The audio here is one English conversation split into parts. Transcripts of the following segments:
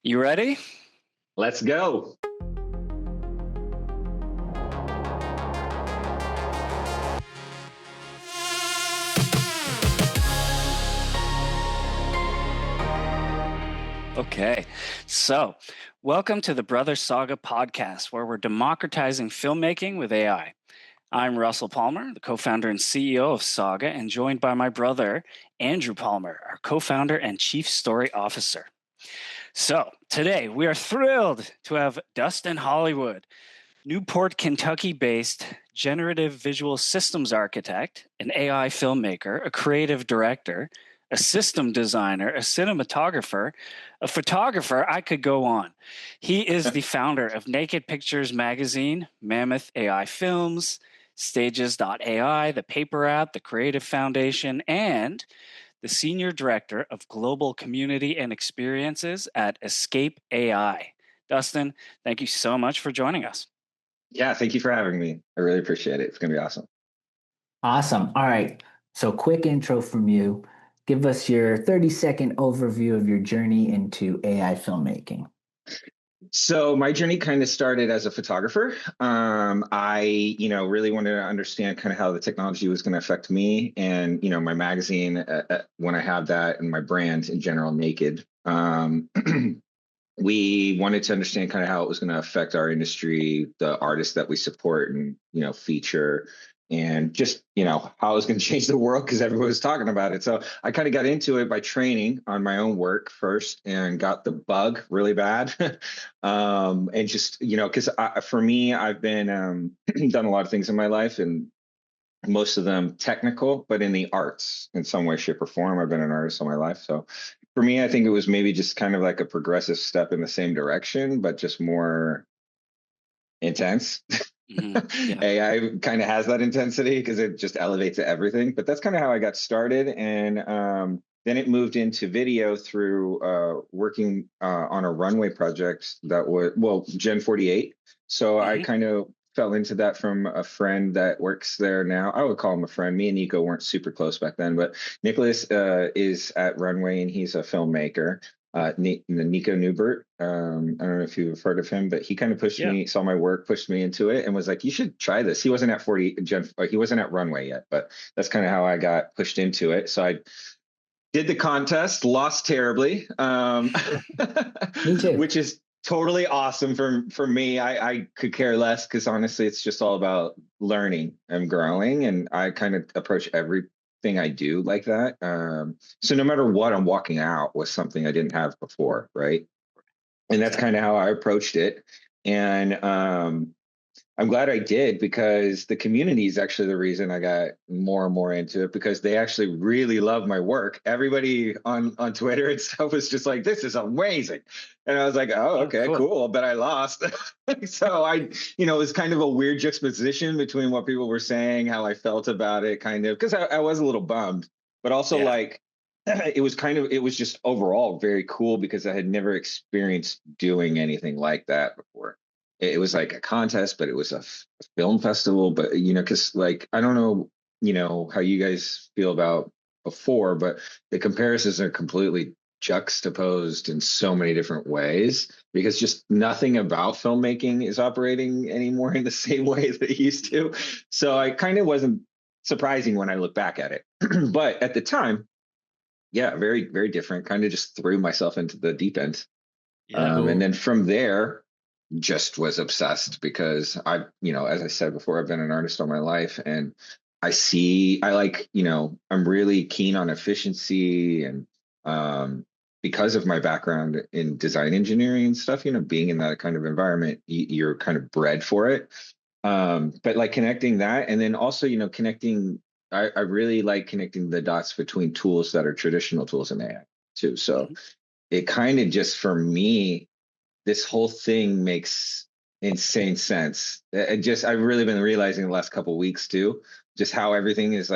You ready? Let's go. Okay, so welcome to the Brothers Saga podcast, where we're democratizing filmmaking with AI. I'm Russell Palmer, the co-founder and CEO of Saga, and joined by my brother, Andrew Palmer, our co-founder and chief story officer. So today we are thrilled to have Dustin Hollywood, Newport, Kentucky-based generative visual systems architect, an AI filmmaker, a creative director, a system designer, a cinematographer, a photographer. I could go on. He is the founder of NAKID Pictures magazine, Mammoth AI Films, Stages.ai, the Paper App, the Creative Foundation, and the senior director of global community and experiences at Escape AI. Dustin, thank you so much for joining us. Yeah, thank you for having me. I really appreciate it. It's going to be awesome. Awesome. All right. So quick intro from you. Give us your 30-second overview of your journey into AI filmmaking. So my journey kind of started as a photographer. I really wanted to understand kind of how the technology was going to affect me and, my magazine, when I have that, and my brand in general, NAKID. We wanted to understand kind of how it was going to affect our industry, the artists that we support and, feature, and just, how it was going to change the world because everyone was talking about it. So I kind of got into it by training on my own work first and got the bug really bad. And just, because for me, I've been done a lot of things in my life, and most of them technical, but in the arts in some way, shape, or form. I've been an artist all my life. So for me, I think it was maybe just kind of like a progressive step in the same direction, but just more intense. Mm-hmm. Yeah. AI kind of has that intensity because it just elevates everything. But that's kind of how I got started. And then it moved into video through working on a runway project that was, Gen 48. So mm-hmm. I kind of fell into that from a friend that works there now. I would call him a friend. Me and Nico weren't super close back then, but Nicholas is at Runway and he's a filmmaker. Nico Newbert. I don't know if you've heard of him, but he kind of pushed me, saw my work, pushed me into it, and was like, "You should try this." He wasn't at he wasn't at Runway yet, but that's kind of how I got pushed into it. So I did the contest, lost terribly, which is totally awesome for me. I could care less because honestly, it's just all about learning and growing, and I kind of approach everything I do like that. So no matter what, I'm walking out with something I didn't have before, right? And that's kind of how I approached it. And I'm glad I did, because the community is actually the reason I got more and more into it, because they actually really love my work. Everybody on Twitter and stuff was just like, "This is amazing." And I was like, "Oh, okay, cool. But I lost." So it was kind of a weird juxtaposition between what people were saying, how I felt about it, kind of, because I was a little bummed, but also it was just overall very cool because I had never experienced doing anything like that before. It was like a contest, but it was a film festival. But, because I don't know, how you guys feel about before, but the comparisons are completely juxtaposed in so many different ways, because just nothing about filmmaking is operating anymore in the same way that it used to. So I kind of wasn't surprising when I look back at it. But at the time, yeah, very, very different. Kind of just threw myself into the deep end. And then from there, just was obsessed because as I said before, I've been an artist all my life, and I'm really keen on efficiency, and because of my background in design engineering and stuff, being in that kind of environment, you're kind of bred for it. But connecting that, and then also, connecting, I really like connecting the dots between tools that are traditional tools in AI too. So it kind of just, for me, this whole thing makes insane sense. I've really been realizing the last couple of weeks too, just how everything is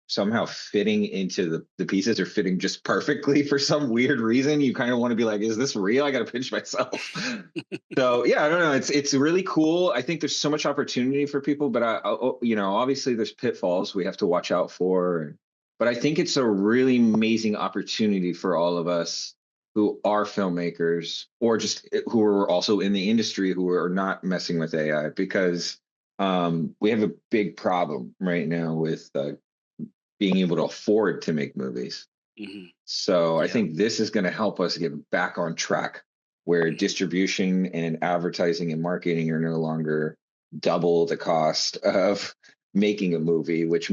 somehow fitting into the pieces, are fitting just perfectly for some weird reason. You kind of want to be like, is this real? I got to pinch myself. So yeah, I don't know. It's really cool. I think there's so much opportunity for people, but obviously there's pitfalls we have to watch out for. But I think it's a really amazing opportunity for all of us who are filmmakers or just who are also in the industry who are not messing with AI, because we have a big problem right now with being able to afford to make movies. Mm-hmm. So I Yeah. think this is going to help us get back on track, where distribution and advertising and marketing are no longer double the cost of making a movie, which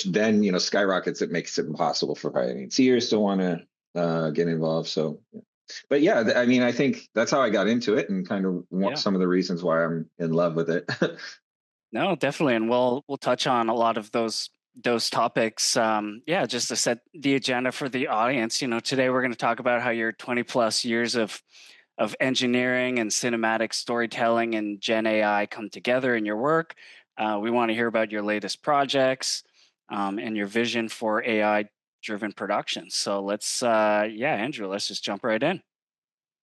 then, you know, skyrockets. It makes it impossible for financiers to want to get involved. So, but yeah, I mean, I think that's how I got into it, and kind of some of the reasons why I'm in love with it. No, definitely, and we'll touch on a lot of those topics. Yeah, just to set the agenda for the audience. You know, today we're going to talk about how your 20 plus years of engineering and cinematic storytelling and Gen AI come together in your work. We want to hear about your latest projects and your vision for AI driven production. So let's, Andrew, let's just jump right in.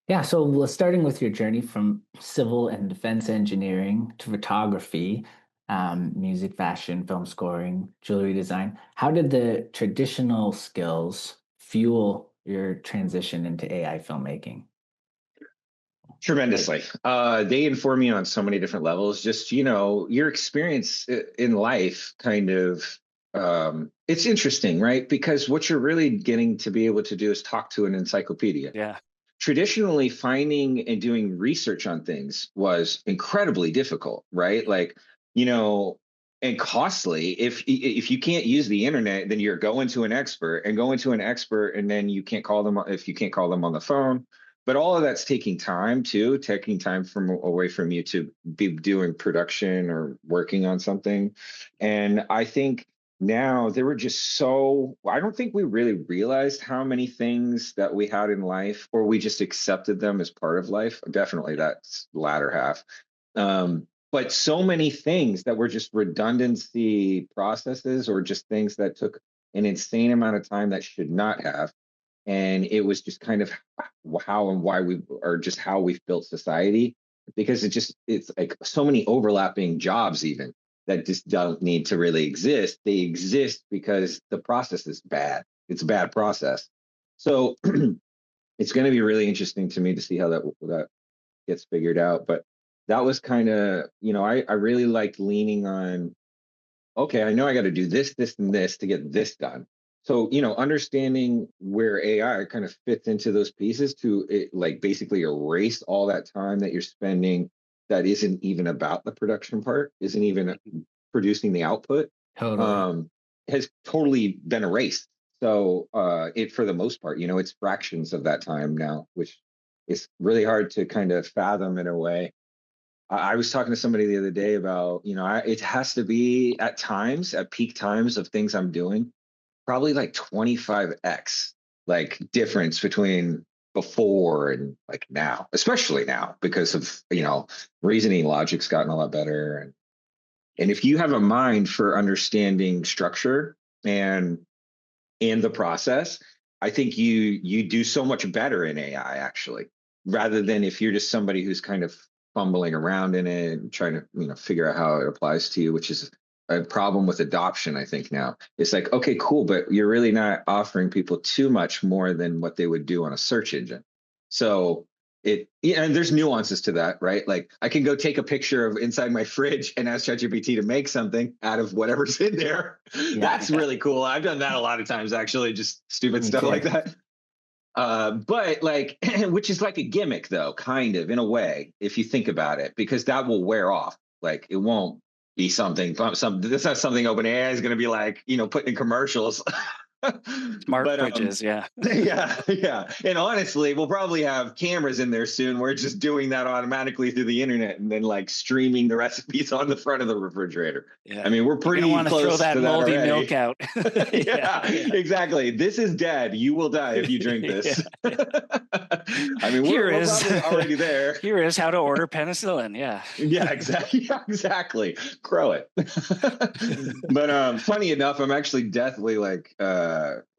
Yeah, so starting with your journey from civil and defense engineering to photography, music, fashion, film scoring, jewelry design, how did the traditional skills fuel your transition into AI filmmaking? Tremendously. They inform me on so many different levels. Just, you know, your experience in life kind of, it's interesting, right? Because what you're really getting to be able to do is talk to an encyclopedia. Yeah. Traditionally, finding and doing research on things was incredibly difficult, right? Like, you know, and costly. If you can't use the internet, then you're going to an expert, and then you can't call them if you can't call them on the phone. But all of that's taking time too, taking time from away from you to be doing production or working on something. And I think now there were just I don't think we really realized how many things that we had in life, or we just accepted them as part of life. Definitely that's the latter half. But so many things that were just redundancy processes, or just things that took an insane amount of time that should not have. And it was just kind of how and why just how we've built society, because it's like so many overlapping jobs even that just don't need to really exist. They exist because the process is bad. It's a bad process. So it's going to be really interesting to me to see how that gets figured out. But that was kind of, you know, I really liked leaning on, okay, I know I got to do this, this, and this to get this done. So, you know, understanding where AI kind of fits into those pieces to like basically erase all that time that you're spending that isn't even about the production part, isn't even producing the output, Totally. has totally been erased. So for the most part, you know, it's fractions of that time now, which is really hard to kind of fathom in a way. I was talking to somebody the other day about, you know, it has to be at times, at peak times of things I'm doing, probably like 25x, like difference between before and like now, especially now because of, you know, reasoning logic's gotten a lot better. And if you have a mind for understanding structure and the process, I think you do so much better in AI actually, rather than if you're just somebody who's kind of fumbling around in it and trying to, you know, figure out how it applies to you, which is a problem with adoption. I think now it's like, okay, cool, but you're really not offering people too much more than what they would do on a search engine. So and there's nuances to that, right? Like I can go take a picture of inside my fridge and ask ChatGPT to make something out of whatever's in there. Yeah. That's really cool. I've done that a lot of times, actually, just stupid stuff like that. But like, which is like a gimmick though, kind of in a way, if you think about it, because that will wear off. Like it won't be something, that's not something OpenAI is going to be like, you know, putting in commercials. Smart But fridges, yeah. yeah. And honestly, we'll probably have cameras in there soon. We're just doing that automatically through the internet and then like streaming the recipes on the front of the refrigerator. Yeah. I mean, we're pretty want to close throw that to that moldy already. milk out. yeah, exactly. This is dead. You will die if you drink this. I mean, we're probably already there. Here is how to order penicillin. Yeah. Yeah, exactly. Yeah, exactly. Grow it. But funny enough, I'm actually deathly like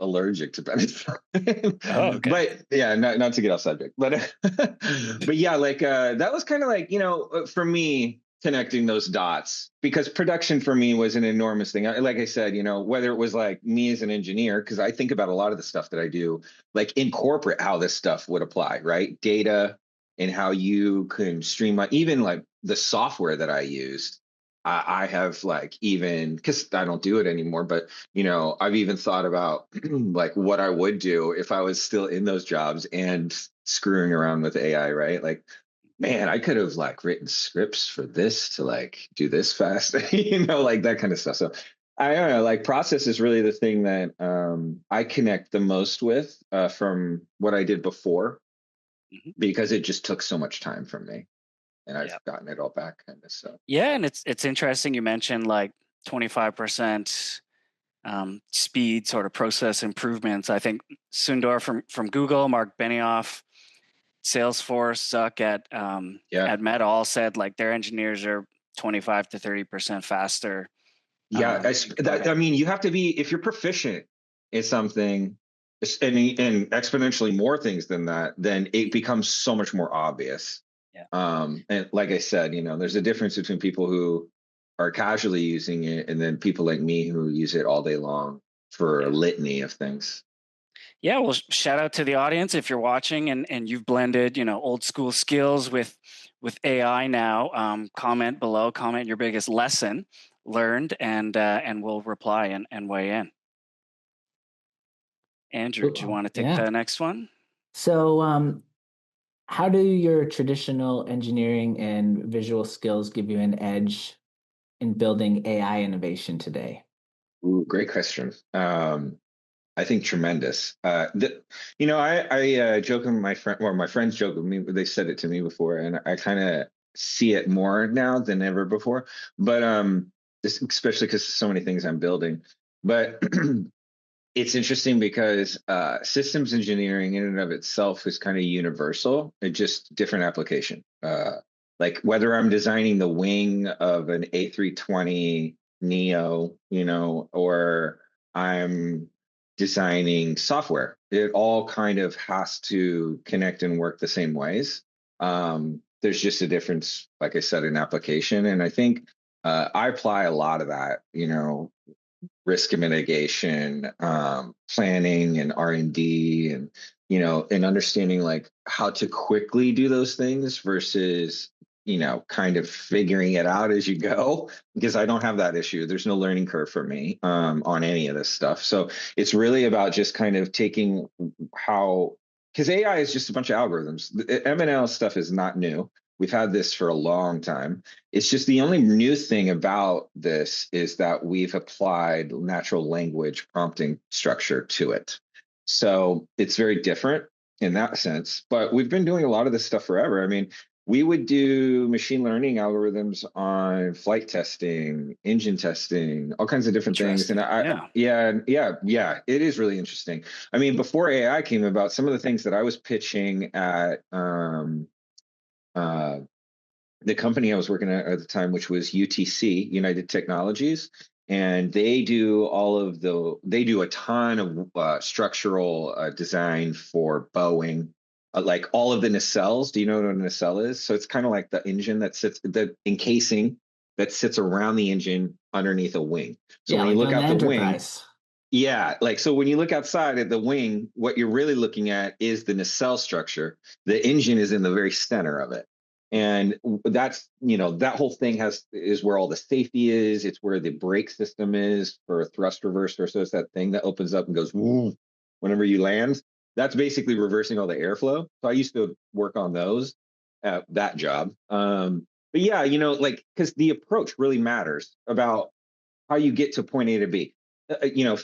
allergic to penicillin. Oh, okay. But yeah, not to get off subject. But but yeah, like that was kind of like, you know, for me, connecting those dots, because production for me was an enormous thing. Like I said, whether it was like me as an engineer, because I think about a lot of the stuff that I do, like in corporate, how this stuff would apply, right? Data and how you can streamline, even like the software that I used. I have like, even because I don't do it anymore, but I've even thought about like what I would do if I was still in those jobs and screwing around with AI, right? Like, man, I could have like written scripts for this to like do this fast, like that kind of stuff. So I don't know, like process is really the thing that I connect the most with from what I did before, because it just took so much time from me, and I've gotten it all back kind of. So yeah, and it's interesting you mentioned like 25% speed sort of process improvements. I think Sundar from Google, Mark Benioff, Salesforce, Zuck at Meta all said like their engineers are 25 to 30% faster. Yeah, I mean, you have to be, if you're proficient in something, and exponentially more things than that, then it becomes so much more obvious. Yeah. And like I said, there's a difference between people who are casually using it and then people like me who use it all day long for a litany of things. Yeah, well, shout out to the audience if you're watching and you've blended, old school skills with AI now. Comment below, comment your biggest lesson learned, and we'll reply and weigh in. Andrew, do you want to take the next one? So, how do your traditional engineering and visual skills give you an edge in building AI innovation today? Ooh, great question. I think tremendous. I joke with my friend, or my friends joke with me, they said it to me before, and I kind of see it more now than ever before. But especially because so many things I'm building. But it's interesting because systems engineering in and of itself is kind of universal. It's just different application. Like whether I'm designing the wing of an A320 Neo, or I'm designing software, it all kind of has to connect and work the same ways. There's just a difference, like I said, in application. And I think I apply a lot of that, risk mitigation, planning and R&D, and and understanding like how to quickly do those things versus kind of figuring it out as you go, because I don't have that issue. There's no learning curve for me on any of this stuff. So it's really about just kind of taking because AI is just a bunch of algorithms. The ML stuff is not new. We've had this for a long time. It's just the only new thing about this is that we've applied natural language prompting structure to it. So it's very different in that sense, but we've been doing a lot of this stuff forever. I mean, we would do machine learning algorithms on flight testing, engine testing, all kinds of different things. And it is really interesting. I mean, before AI came about, some of the things that I was pitching at the company I was working at the time, which was UTC, United Technologies, and they do a ton of structural design for Boeing, like all of the nacelles. Do you know what a nacelle is? So it's kind of like the engine the encasing that sits around the engine underneath a wing. So when you look out the wing, so when you look outside at the wing, what you're really looking at is the nacelle structure. The engine is in the very center of it. And that's, that whole thing is where all the safety is. It's where the brake system is for a thrust reverser. So it's that thing that opens up and goes woo whenever you land. That's basically reversing all the airflow. So I used to work on those at that job. But yeah, because the approach really matters about how you get to point A to B.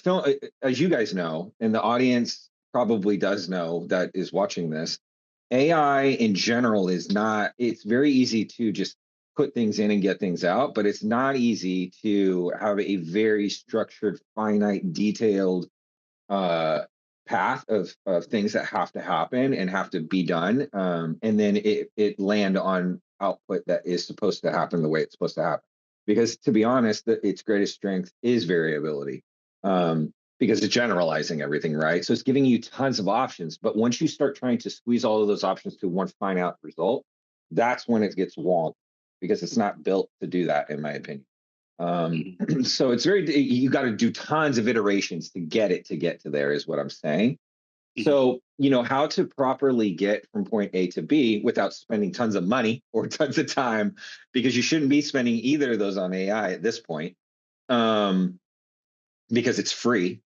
Film, as you guys know, and the audience probably does know that is watching this, AI in general it's very easy to just put things in and get things out, but it's not easy to have a very structured, finite, detailed path of things that have to happen and have to be done. And then it land on output that is supposed to happen the way it's supposed to happen. Because to be honest, its greatest strength is variability. Because it's generalizing everything, right? So it's giving you tons of options. But once you start trying to squeeze all of those options to one finite result, that's when it gets wonky, because it's not built to do that, in my opinion. Mhm. So it's you got to do tons of iterations to get to there, is what I'm saying. Mhm. So, how to properly get from point A to B without spending tons of money or tons of time, because you shouldn't be spending either of those on AI at this point, because it's free.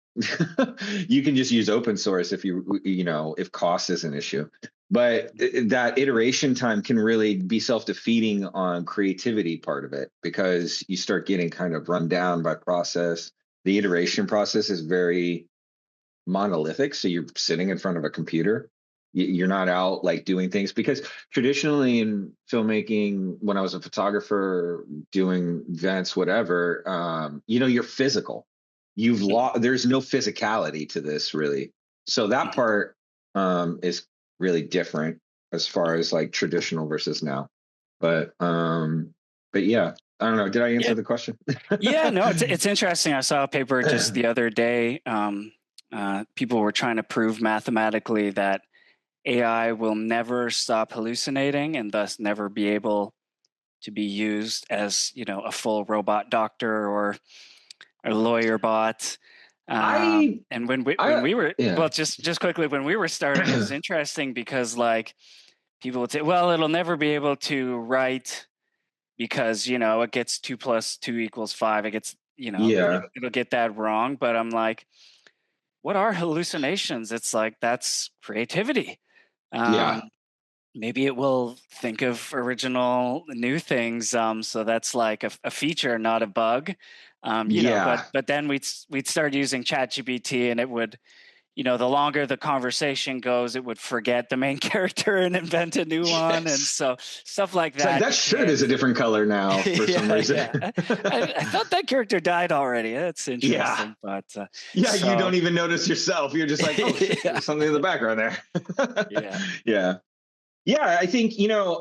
You can just use open source if cost is an issue. But that iteration time can really be self-defeating on creativity part of it, because you start getting kind of run down by process. The iteration process is very monolithic. So you're sitting in front of a computer. You're not out like doing things, because traditionally in filmmaking, when I was a photographer doing events, whatever, you're physical. There's no physicality to this really. So that Mhm. part is really different as far as like traditional versus now. But yeah, I don't know. Did I Yeah. answer the question? Yeah, no, it's interesting. I saw a paper just the other day. People were trying to prove mathematically that AI will never stop hallucinating and thus never be able to be used as, a full robot doctor or a lawyer bot. I And when I we were, yeah. well, just quickly, when we were starting, it was interesting because like people would say, well, it'll never be able to write because it gets 2 + 2 = 5. It gets Yeah. it'll get that wrong. But I'm like, what are hallucinations? It's like that's creativity. Um, Yeah. maybe it will think of original new things. So that's like a feature, not a bug. But Yeah. then we'd start using ChatGPT, and it would the longer the conversation goes, it would forget the main character and invent a new one. And Yes. so stuff like It's like that, that you shirt is can't. a different color now for some Yeah, reason. yeah. I thought that character died already. That's Yeah. interesting. But Yeah, you so, don't even notice yourself. You're just like, oh shit, yeah, there's something in the background there. yeah. Yeah. Yeah, I think,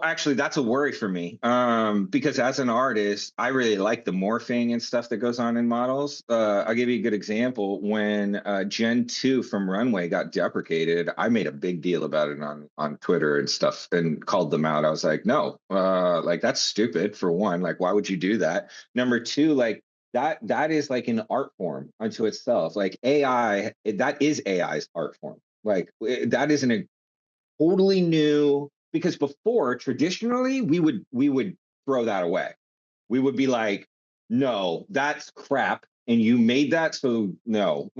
actually that's a worry for me. Because as an artist, I really like the morphing and stuff that goes on in models. I'll give you a good example. When Gen 2 from Runway got deprecated, I made a big deal about it on Twitter and stuff and called them out. I was like, no, like that's stupid, for one. Like, why would you do that? Number two, like that is like an art form unto itself. Like AI, that is AI's art form. Like that isn't a totally new, because before traditionally we would throw that away. We would be like, no, that's crap, and you made that, so no.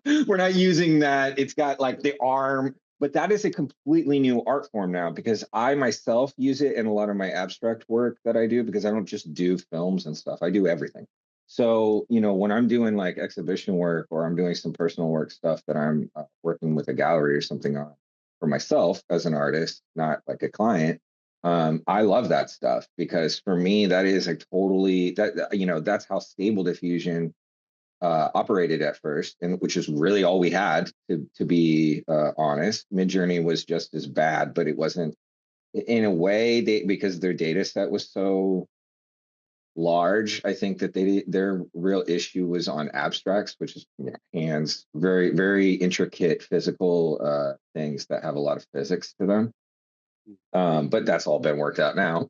We're not using that. It's got like the arm, but that is a completely new art form now, because I myself use it in a lot of my abstract work that I do, because I don't just do films and stuff, I do everything. So when I'm doing like exhibition work, or I'm doing some personal work stuff that I'm working with a gallery or something on for myself as an artist, not like a client, I love that stuff, because for me that is a totally that's how Stable Diffusion operated at first, and which is really all we had, to be honest. Midjourney was just as bad, but it wasn't, in a way, because their data set was so large. I think that their real issue was on abstracts, which is hands, very very intricate physical things that have a lot of physics to them. But that's all been worked out now.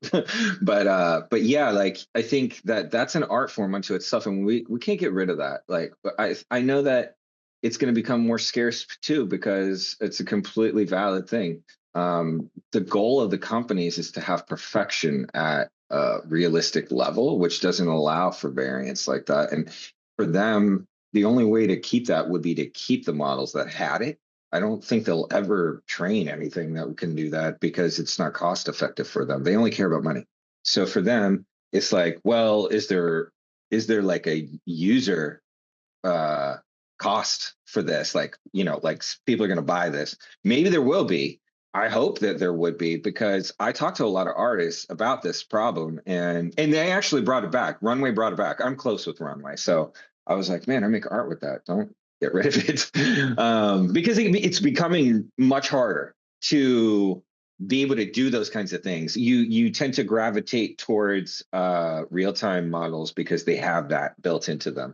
But yeah, like I think that that's an art form unto itself, and we can't get rid of that. Like, but I know that it's going to become more scarce too, because it's a completely valid thing. The goal of the companies is to have perfection at a realistic level, which doesn't allow for variance like that. And for them, the only way to keep that would be to keep the models that had it. I don't think they'll ever train anything that can do that, because it's not cost effective for them. They only care about money. So for them, it's like, well, is there like a user uh cost for this? Like, like people are going to buy this. Maybe there will be. I hope that there would be, because I talked to a lot of artists about this problem, and they actually brought it back. Runway brought it back. I'm close with Runway, so I was like, man, I make art with that. Don't get rid of it. Because it's becoming much harder to be able to do those kinds of things. You tend to gravitate towards real-time models because they have that built into them.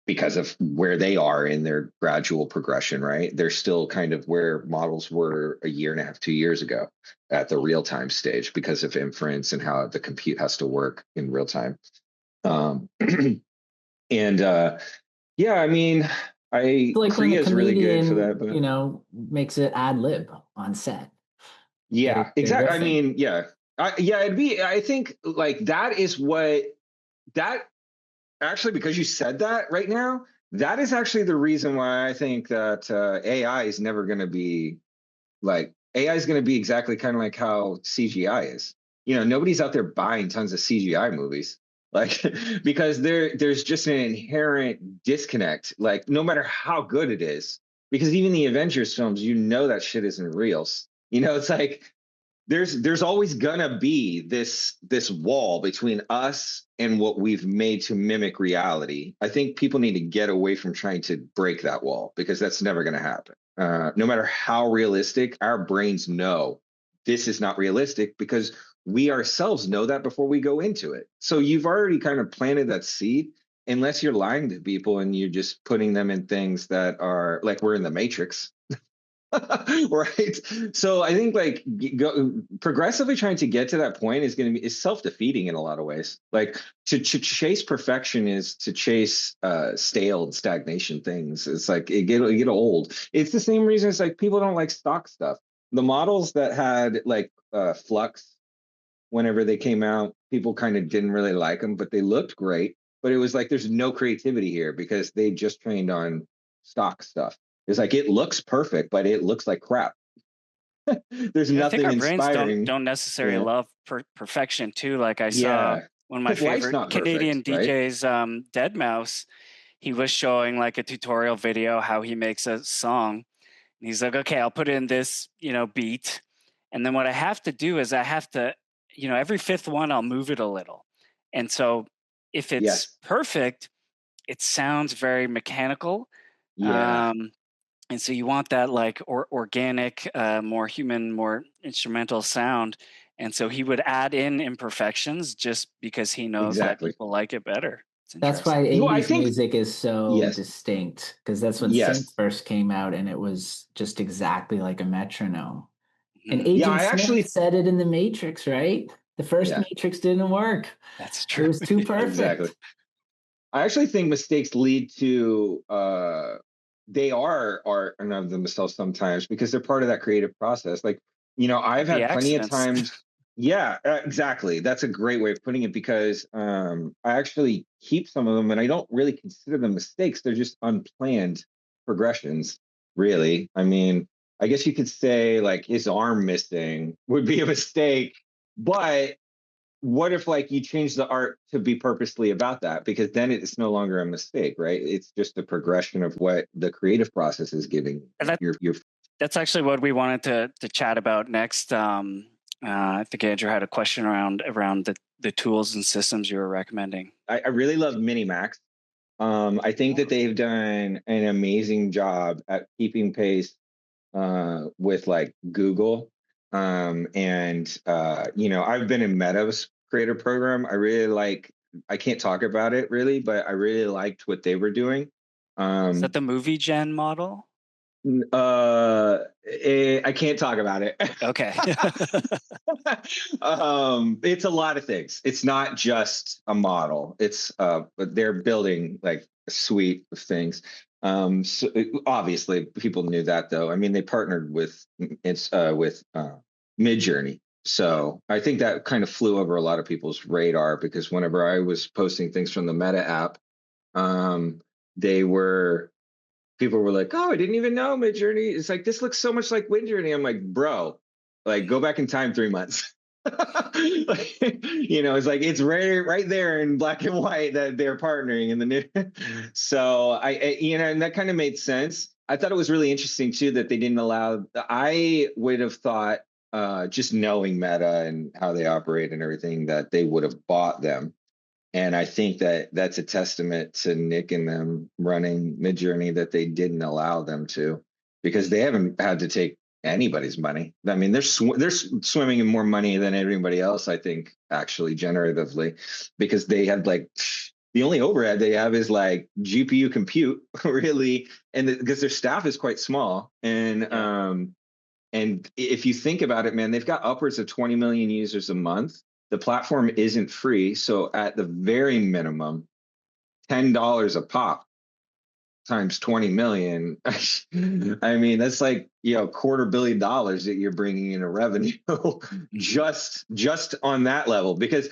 because of where they are in their gradual progression, right? They're still kind of where models were a year and a half, 2 years ago at the real time stage because of inference and how the compute has to work in real time. Um, and yeah, I mean, Like when the Korea is really good for comedian, that, but makes it ad lib on set. yeah, They're exactly. I riffing. mean, yeah, I think like that is what that actually, because you said that right now, that is actually the reason why I think that AI is never going to be like AI is going to be exactly kind of like how CGI is. Nobody's out there buying tons of CGI movies, like because there's just an inherent disconnect. Like no matter how good it is, because even the Avengers films, that shit isn't real. It's like there's always gonna be this wall between us and what we've made to mimic reality. I think people need to get away from trying to break that wall because that's never going to happen. No matter how realistic, our brains know this is not realistic because we ourselves know that before we go into it. So you've already kind of planted that seed, unless you're lying to people and you're just putting them in things that are like we're in the Matrix. Right. So I think like progressively trying to get to that point is self-defeating in a lot of ways. Like to chase perfection is to chase stale and stagnation things. It's like it get old. It's the same reason it's like people don't like stock stuff. The models that had like flux whenever they came out, people kind of didn't really like them, but they looked great. But it was like there's no creativity here because they just trained on stock stuff. It's like it looks perfect, but it looks like crap. There's I think nothing our brains inspiring. don't necessarily love perfection too. Like I saw Yeah, one of my because life's favorite not Canadian perfect, right? DJs, Dead Mouse. He was showing like a tutorial video how he makes a song. And he's like, okay, I'll put in this, beat. And then what I have to do is I have to, every fifth one, I'll move it a little. And so if it's Yes. perfect, it sounds very mechanical. Yeah. Um, and so you want that like organic, more human, more instrumental sound. And so he would add in imperfections just because he knows that Exactly. people like it better. It's That's why interesting. Well, I 80s think music is so yes, distinct, because that's when synth yes, first came out and it was just exactly like a metronome. And Mhm. yeah. Agent I Smith actually, said it in the Matrix, right? The first yeah, Matrix didn't work. That's It true. was too exactly. perfect. I actually think mistakes lead to they are art in of themselves sometimes because they're part of that creative process. Like, I've Happy had plenty of accidents. times. Yeah, exactly. That's a great way of putting it because I actually keep some of them and I don't really consider them mistakes. They're just unplanned progressions, really. I mean, I guess you could say like his arm missing would be a mistake, but what if like you change the art to be purposely about that, because then it's no longer a mistake, right? It's just a progression of what the creative process is giving And your that's actually what we wanted to chat about next. I think Andrew had a question around the tools and systems you were recommending. I really love Minimax. I think that they've done an amazing job at keeping pace with like Google. And I've been in Meta's creator program. I can't talk about it really, but I really liked what they were doing. Is that Um, the movie gen model? I can't talk about it. Okay. It's a lot of things. It's not just a model. It's they're building like a suite of things. So obviously people knew that though. I mean, they partnered with Midjourney. So I think that kind of flew over a lot of people's radar because whenever I was posting things from the Meta app, um, they were people were like, "Oh, I didn't even know Midjourney." It's like this looks so much like Midjourney. I'm like, bro, like go back in time 3 months. Like, it's like it's right there in black and white that they're partnering in the new. So and that kind of made sense. I thought it was really interesting too that they didn't allow. I would have thought, just knowing Meta and how they operate and everything, that they would have bought them. And I think that that's a testament to Nick and them running Midjourney that they didn't allow them to, because they haven't had to take anybody's money. I mean, they're swimming in more money than everybody else, I think, actually, generatively, because they had like the only overhead they have is like GPU compute, really, and because their staff is quite small. And if you think about it, man, they've got upwards of 20 million users a month. The platform isn't free, so at the very minimum, $10 a pop times 20 million. I mean, that's like, $250 million that you're bringing in a revenue just on that level, because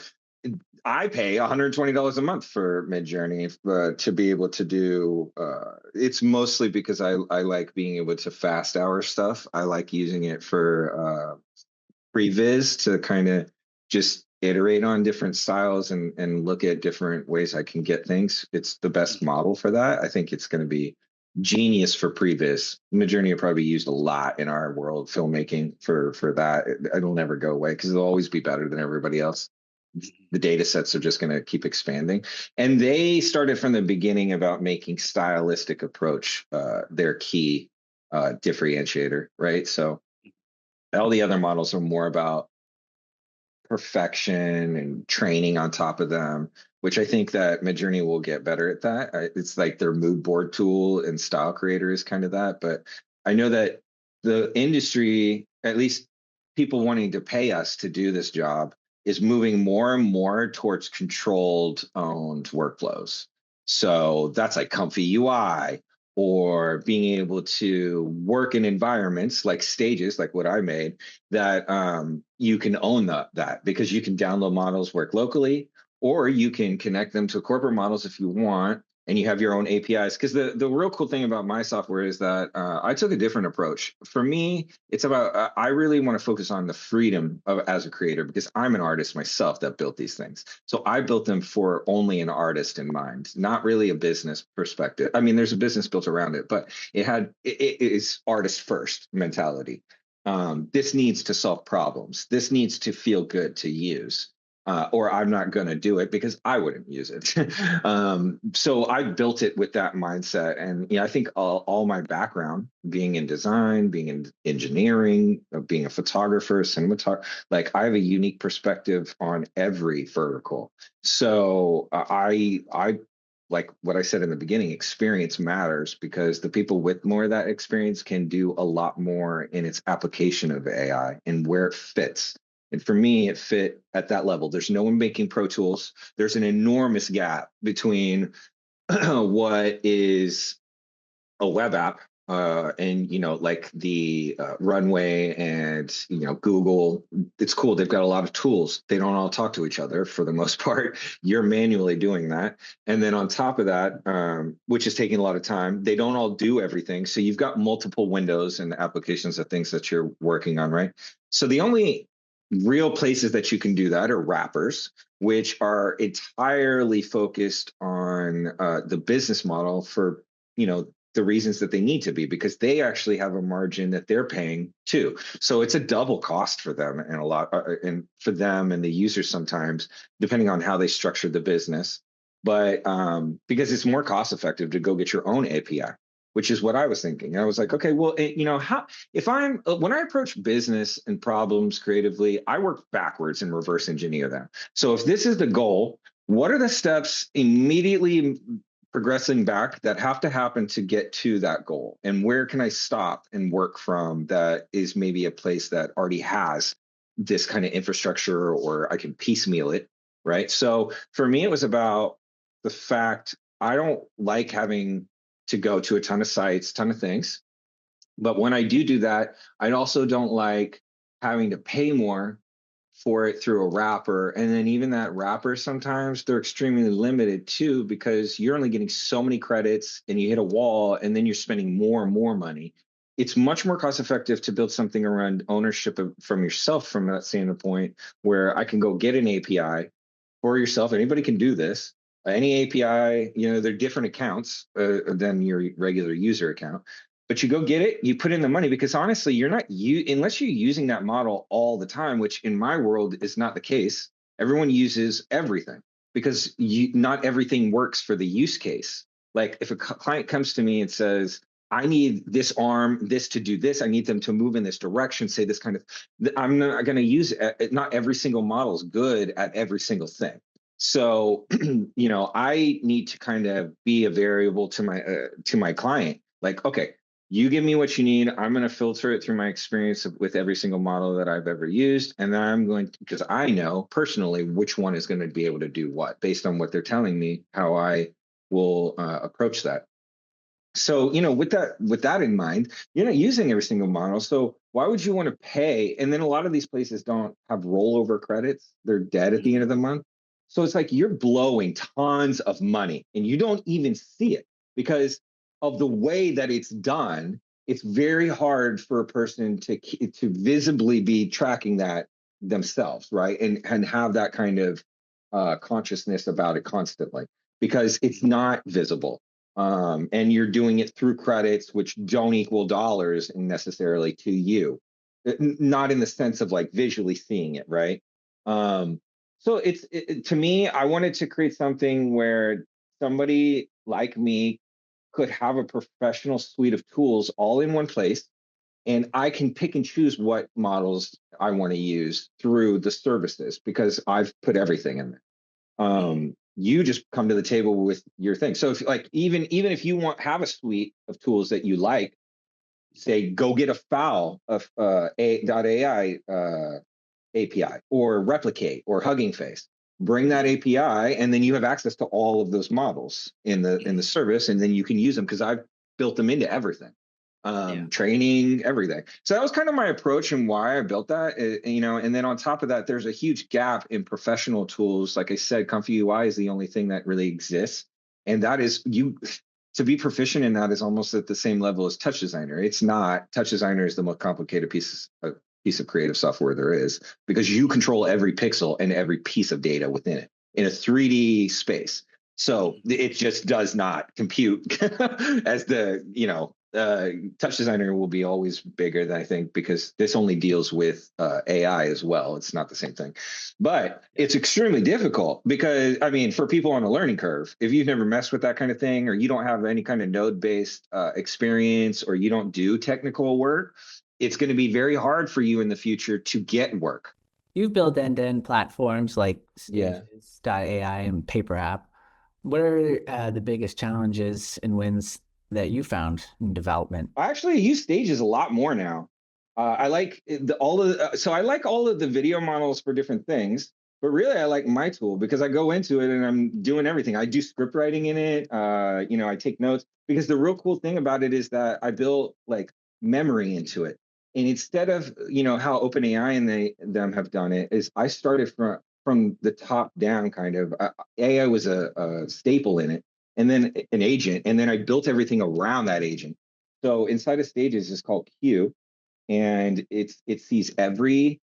I pay $120 a month for Midjourney to be able to do. It's mostly because I like being able to fast hour stuff. I like using it for previs to kind of just iterate on different styles and look at different ways I can get things. It's the best model for that. I think it's going to be genius for previs. Midjourney will probably be used a lot in our world, filmmaking, for that. It'll never go away because it'll always be better than everybody else. The data sets are just going to keep expanding. And they started from the beginning about making stylistic approach their key differentiator, right? So all the other models are more about perfection and training on top of them, which I think that Midjourney will get better at that. It's like their mood board tool, and Style Creator is kind of that. But I know that the industry, at least people wanting to pay us to do this job, is moving more and more towards controlled, owned workflows. So that's like comfy UI, or being able to work in environments like Stages, like what I made, that you can own that because you can download models, work locally, or you can connect them to corporate models if you want, and you have your own APIs. Because the real cool thing about my software is that I took a different approach. For me, it's about I really want to focus on the freedom as a creator, because I'm an artist myself that built these things. So I built them for only an artist in mind, not really a business perspective. I mean, there's a business built around it, but it is artist first mentality. This needs to solve problems. This needs to feel good to use. Or I'm not going to do it because I wouldn't use it. So I built it with that mindset. And I think all my background, being in design, being in engineering, being a photographer, cinematographer, like I have a unique perspective on every vertical. So I like what I said in the beginning, experience matters, because the people with more of that experience can do a lot more in its application of AI and where it fits. And for me, it fit at that level. There's no one making Pro Tools. There's an enormous gap between what is a web app and like the Runway and Google. It's cool. They've got a lot of tools. They don't all talk to each other for the most part. You're manually doing that. And then on top of that, which is taking a lot of time, they don't all do everything. So you've got multiple windows and applications of things that you're working on, right? So the only real places that you can do that are wrappers, which are entirely focused on the business model for the reasons that they need to be, because they actually have a margin that they're paying too. So it's a double cost for them, and a lot and for them and the users sometimes, depending on how they structure the business. But because it's more cost effective to go get your own API, which is what I was thinking. I was like, okay, well, how when I approach business and problems creatively, I work backwards and reverse engineer them. So if this is the goal, what are the steps immediately progressing back that have to happen to get to that goal? And where can I stop and work from that is maybe a place that already has this kind of infrastructure, or I can piecemeal it, right? So for me, it was about the fact I don't like having to go to a ton of sites, ton of things. But when I do that, I also don't like having to pay more for it through a wrapper. And then even that wrapper, sometimes they're extremely limited too, because you're only getting so many credits and you hit a wall and then you're spending more and more money. It's much more cost effective to build something around ownership from yourself, from that standpoint, where I can go get an API for yourself. Anybody can do this. Any API, they're different accounts than your regular user account. But you go get it, you put in the money, because honestly, you're not unless you're using that model all the time, which in my world is not the case. Everyone uses everything, because not everything works for the use case. Like if a client comes to me and says, I need this arm, this to do this, I need them to move in this direction, say this kind of, I'm not going to use it. Not every single model is good at every single thing. So, I need to kind of be a variable to my client. Like, okay, you give me what you need. I'm going to filter it through my experience with every single model that I've ever used, and then I'm going to, because I know personally which one is going to be able to do what based on what they're telling me, how I will approach that. So, with that in mind, you're not using every single model. So why would you want to pay? And then a lot of these places don't have rollover credits. They're dead at the end of the month. So it's like you're blowing tons of money and you don't even see it because of the way that it's done. It's very hard for a person to visibly be tracking that themselves, right? And have that kind of consciousness about it constantly because it's not visible, and you're doing it through credits which don't equal dollars necessarily to you. Not in the sense of like visually seeing it, right? So to me, I wanted to create something where somebody like me could have a professional suite of tools all in one place, and I can pick and choose what models I want to use through the services because I've put everything in there. You just come to the table with your thing. So if like even if you have a suite of tools that you like, say go get a file of AI API or replicate or Hugging Face. Bring that API, and then you have access to all of those models in the service, and then you can use them because I've built them into everything, Yeah. training, everything. So that was kind of my approach and why I built that. And then on top of that, there's a huge gap in professional tools. Like I said, Comfy UI is the only thing that really exists, and that is you. To be proficient in that is almost at the same level as Touch Designer. It's not. Touch Designer is the most complicated piece of creative software there is because you control every pixel and every piece of data within it in a 3D space. So it just does not compute as Touch Designer will be always bigger than I think because this only deals with AI as well. It's not the same thing, but it's extremely difficult because I mean, for people on a learning curve, if you've never messed with that kind of thing, or you don't have any kind of node-based experience, or you don't do technical work, it's going to be very hard for you in the future to get work. You've built end-to-end platforms like Yeah. Stages.ai and Paper App. What are the biggest challenges and wins that you found in development? I actually use Stages a lot more now. I like I like all of the video models for different things, but really I like my tool because I go into it and I'm doing everything. I do script writing in it. I take notes because the real cool thing about it is that I built like memory into it. And instead of how OpenAI and them have done it is I started from the top down kind of. AI was a staple in it, and then an agent, and then I built everything around that agent. So inside of Stages is called Q, and it sees every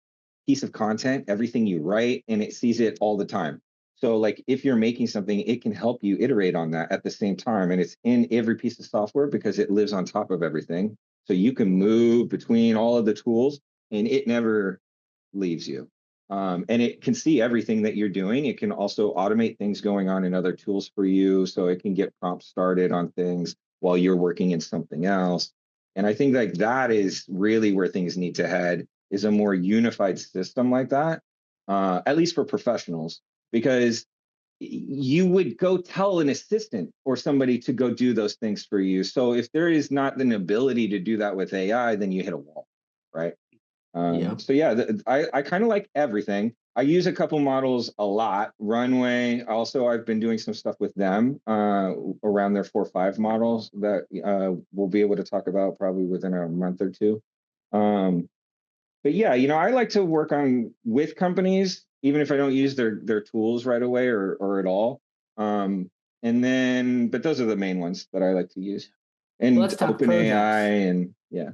piece of content, everything you write, and it sees it all the time. So like if you're making something, it can help you iterate on that at the same time, and it's in every piece of software because it lives on top of everything. So you can move between all of the tools, and it never leaves you. And it can see everything that you're doing. It can also automate things going on in other tools for you. So it can get prompts started on things while you're working in something else. And I think like that is really where things need to head, is a more unified system like that, at least for professionals, because you would go tell an assistant or somebody to go do those things for you. So if there is not an ability to do that with AI, then you hit a wall, right? Yeah. So yeah, I kind of like everything. I use a couple models a lot. Runway. Also, I've been doing some stuff with them around their 4.5 models that we'll be able to talk about probably within a month or two. But yeah, I like to work on with companies, even if I don't use their tools right away or at all. But those are the main ones that I like to use. Well, And let's talk projects. OpenAI and yeah.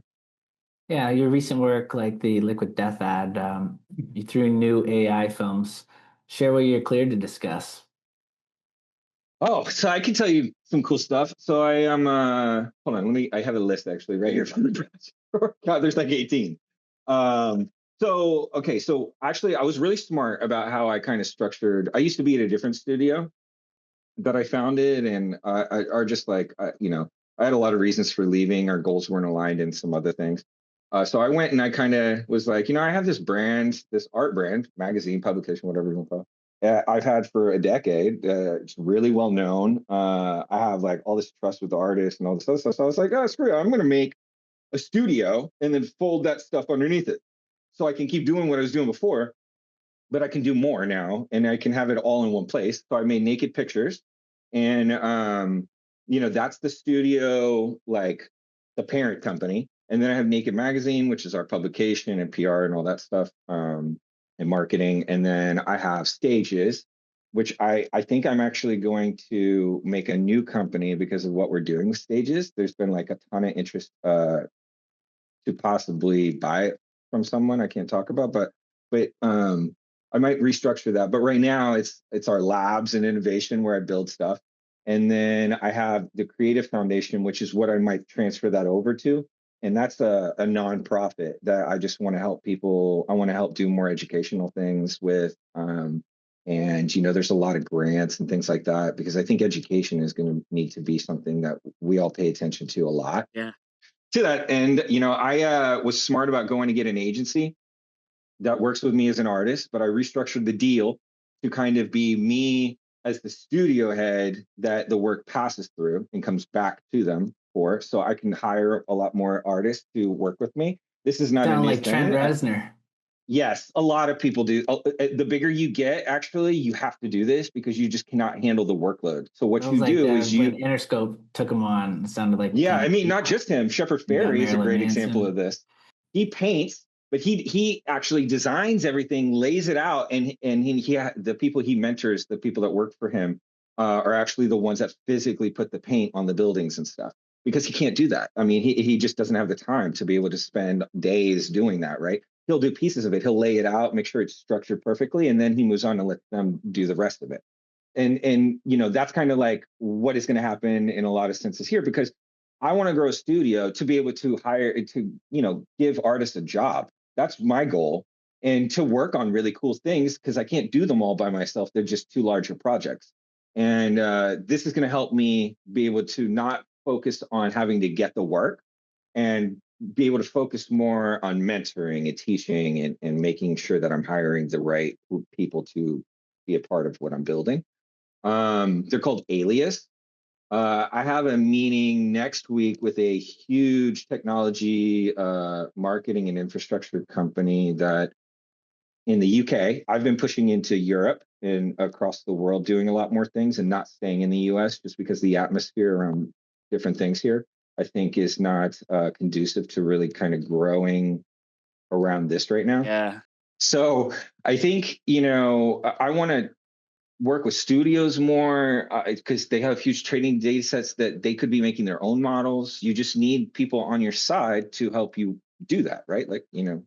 Yeah, your recent work, like the Liquid Death ad, you threw in new AI films. Share what you're cleared to discuss. Oh, so I can tell you some cool stuff. So I am hold on, I have a list actually right here from the browser. God, there's like 18. So actually I was really smart about how I kind of structured. I used to be at a different studio that I founded, and I are just like I had a lot of reasons for leaving. Our goals weren't aligned and some other things. So I went and I kind of was like, I have this brand, this art brand, magazine, publication, whatever you want to call it. I've had for a decade. It's really well known. I have like all this trust with the artist and all this other stuff. So I was like, oh, screw it. I'm going to make a studio and then fold that stuff underneath it. So I can keep doing what I was doing before, but I can do more now and I can have it all in one place. So I made NAKID Pictures. And that's the studio, like the parent company. And then I have NAKID Magazine, which is our publication and PR and all that stuff, and marketing. And then I have Stages, which I think I'm actually going to make a new company because of what we're doing with Stages. There's been like a ton of interest to possibly buy it from someone I can't talk about, but I might restructure that. But right now it's our labs and innovation where I build stuff. And then I have the Creative Foundation, which is what I might transfer that over to. And that's a nonprofit that I just want to help people. I want to help do more educational things with. And there's a lot of grants and things like that because I think education is going to need to be something that we all pay attention to a lot. Yeah. To that end, I was smart about going to get an agency that works with me as an artist, but I restructured the deal to kind of be me as the studio head that the work passes through and comes back to them for, so I can hire a lot more artists to work with me. This is not a Sound new like Trent thing. Reznor. Yes, a lot of people do. The bigger you get, actually, you have to do this because you just cannot handle the workload. So what Sounds you like do is when Interscope took him on, it sounded like yeah, kind I of mean, not just him. Shepard you got Fairey is a Marilyn great example of Manson. this. He paints, but he actually designs everything, lays it out, and the people he mentors, the people that work for him, are actually the ones that physically put the paint on the buildings and stuff because he can't do that. I mean, he just doesn't have the time to be able to spend days doing that, right? He'll do pieces of it. He'll lay it out, make sure it's structured perfectly, and then he moves on and let them do the rest of it. And that's kind of like what is going to happen in a lot of senses here because I want to grow a studio to be able to hire to give artists a job. That's my goal, and to work on really cool things because I can't do them all by myself. They're just too large of projects. And this is going to help me be able to not focus on having to get the work and be able to focus more on mentoring and teaching and making sure that I'm hiring the right people to be a part of what I'm building. They're called Alias. I have a meeting next week with a huge technology marketing and infrastructure company that in the UK. I've been pushing into Europe and across the world, doing a lot more things and not staying in the US just because the atmosphere around different things here, I think, is not conducive to really kind of growing around this right now. Yeah. So I think, I want to work with studios more because they have huge training data sets that they could be making their own models. You just need people on your side to help you do that, right? Like, and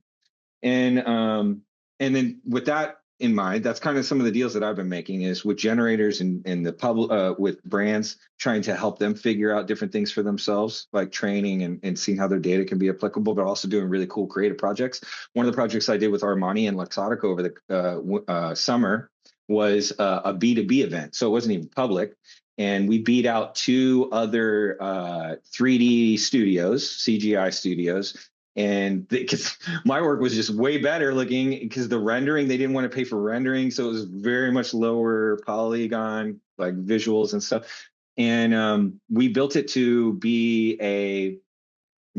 then with that in mind, that's kind of some of the deals that I've been making is with generators and the public with brands trying to help them figure out different things for themselves, like training and seeing how their data can be applicable, but also doing really cool creative projects. One of the projects I did with Armani and Luxottica over the summer was a B2B event. So it wasn't even public. And we beat out two other 3D studios, CGI studios. And because my work was just way better looking because the rendering, they didn't want to pay for rendering. So it was very much lower polygon, like visuals and stuff. And we built it to be a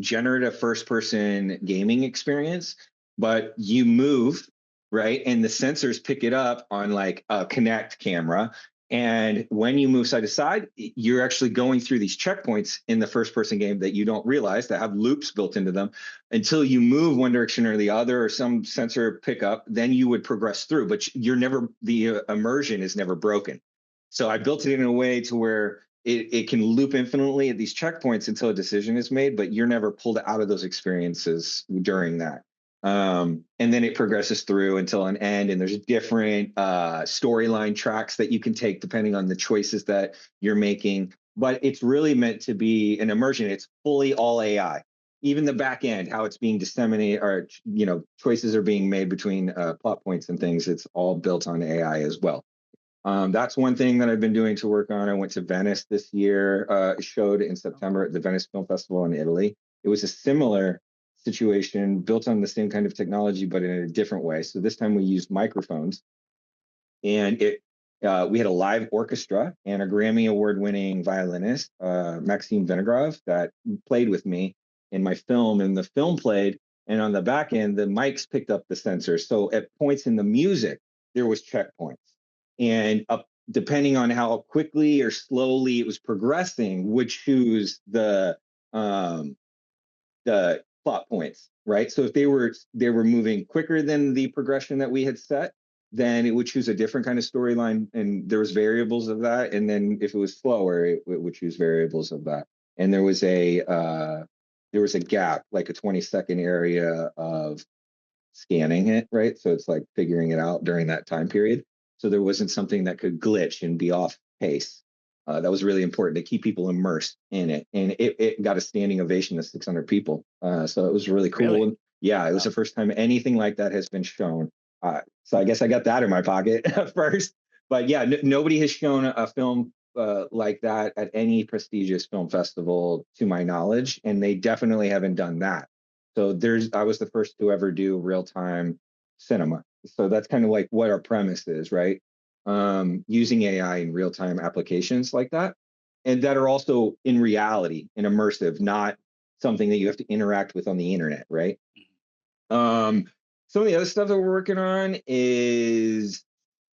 generative first person gaming experience, but you move, right? And the sensors pick it up on like a Kinect camera. And when you move side to side, you're actually going through these checkpoints in the first person game that you don't realize that have loops built into them until you move one direction or the other or some sensor pickup, then you would progress through, but the immersion is never broken. So I built it in a way to where it can loop infinitely at these checkpoints until a decision is made, but you're never pulled out of those experiences during that. And then it progresses through until an end, and there's different storyline tracks that you can take depending on the choices that you're making. But it's really meant to be an immersion. It's fully all AI. Even the back end, how it's being disseminated, or choices are being made between plot points and things. It's all built on AI as well. That's one thing that I've been doing to work on. I went to Venice this year, showed in September at the Venice Film Festival in Italy. It was a similar situation built on the same kind of technology, but in a different way. So this time we used microphones And we had a live orchestra and a Grammy award-winning violinist, Maxime Vinogrov, that played with me in my film, and the film played. And on the back end, the mics picked up the sensors. So at points in the music, there was checkpoints. And depending on how quickly or slowly it was progressing, would choose the plot points, right? So if they were moving quicker than the progression that we had set, then it would choose a different kind of storyline, and there was variables of that. And then if it was slower, it would choose variables of that. And there was a gap, like a 20-second area of scanning it, right? So it's like figuring it out during that time period. So there wasn't something that could glitch and be off pace. That was really important to keep people immersed in it. And it got a standing ovation of 600 people. So it was really cool. Really? And yeah, it was the first time anything like that has been shown. So I guess I got that in my pocket first. But yeah, nobody has shown a film like that at any prestigious film festival, to my knowledge. And they definitely haven't done that. So I was the first to ever do real-time cinema. So that's kind of like what our premise is, right? Using AI in real-time applications like that, and that are also in reality and immersive, not something that you have to interact with on the internet, right? Some of the other stuff that we're working on is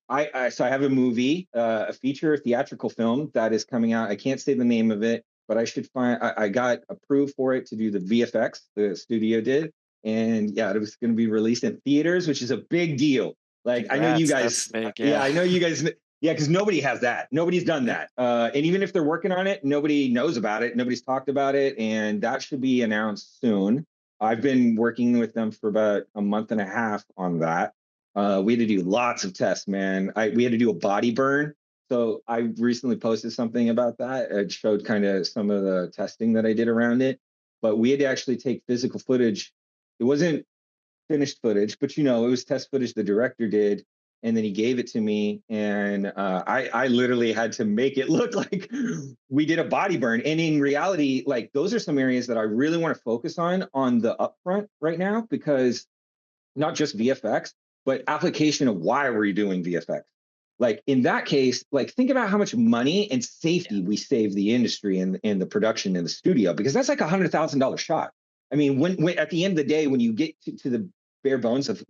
so I have a movie, a feature theatrical film that is coming out. I can't say the name of it, but I got approved for it to do the VFX, the studio did. And yeah, it was going to be released in theaters, which is a big deal. Like, Congrats, I know you that's guys, big, yeah, I know you guys, yeah, because nobody has that. Nobody's done that. And even if they're working on it, nobody knows about it. Nobody's talked about it. And that should be announced soon. I've been working with them for about a month and a half on that. We had to do lots of tests, man. We had to do a body burn. So I recently posted something about that. It showed kind of some of the testing that I did around it. But we had to actually take physical footage. It wasn't finished footage, but it was test footage the director did. And then he gave it to me. And I literally had to make it look like we did a body burn. And in reality, like, those are some areas that I really want to focus on the upfront right now, because not just VFX, but application of why we're doing VFX. Like, in that case, like, think about how much money and safety we save the industry and the production in the studio, because that's like $100,000 shot. I mean, when at the end of the day, when you get to the bare bones of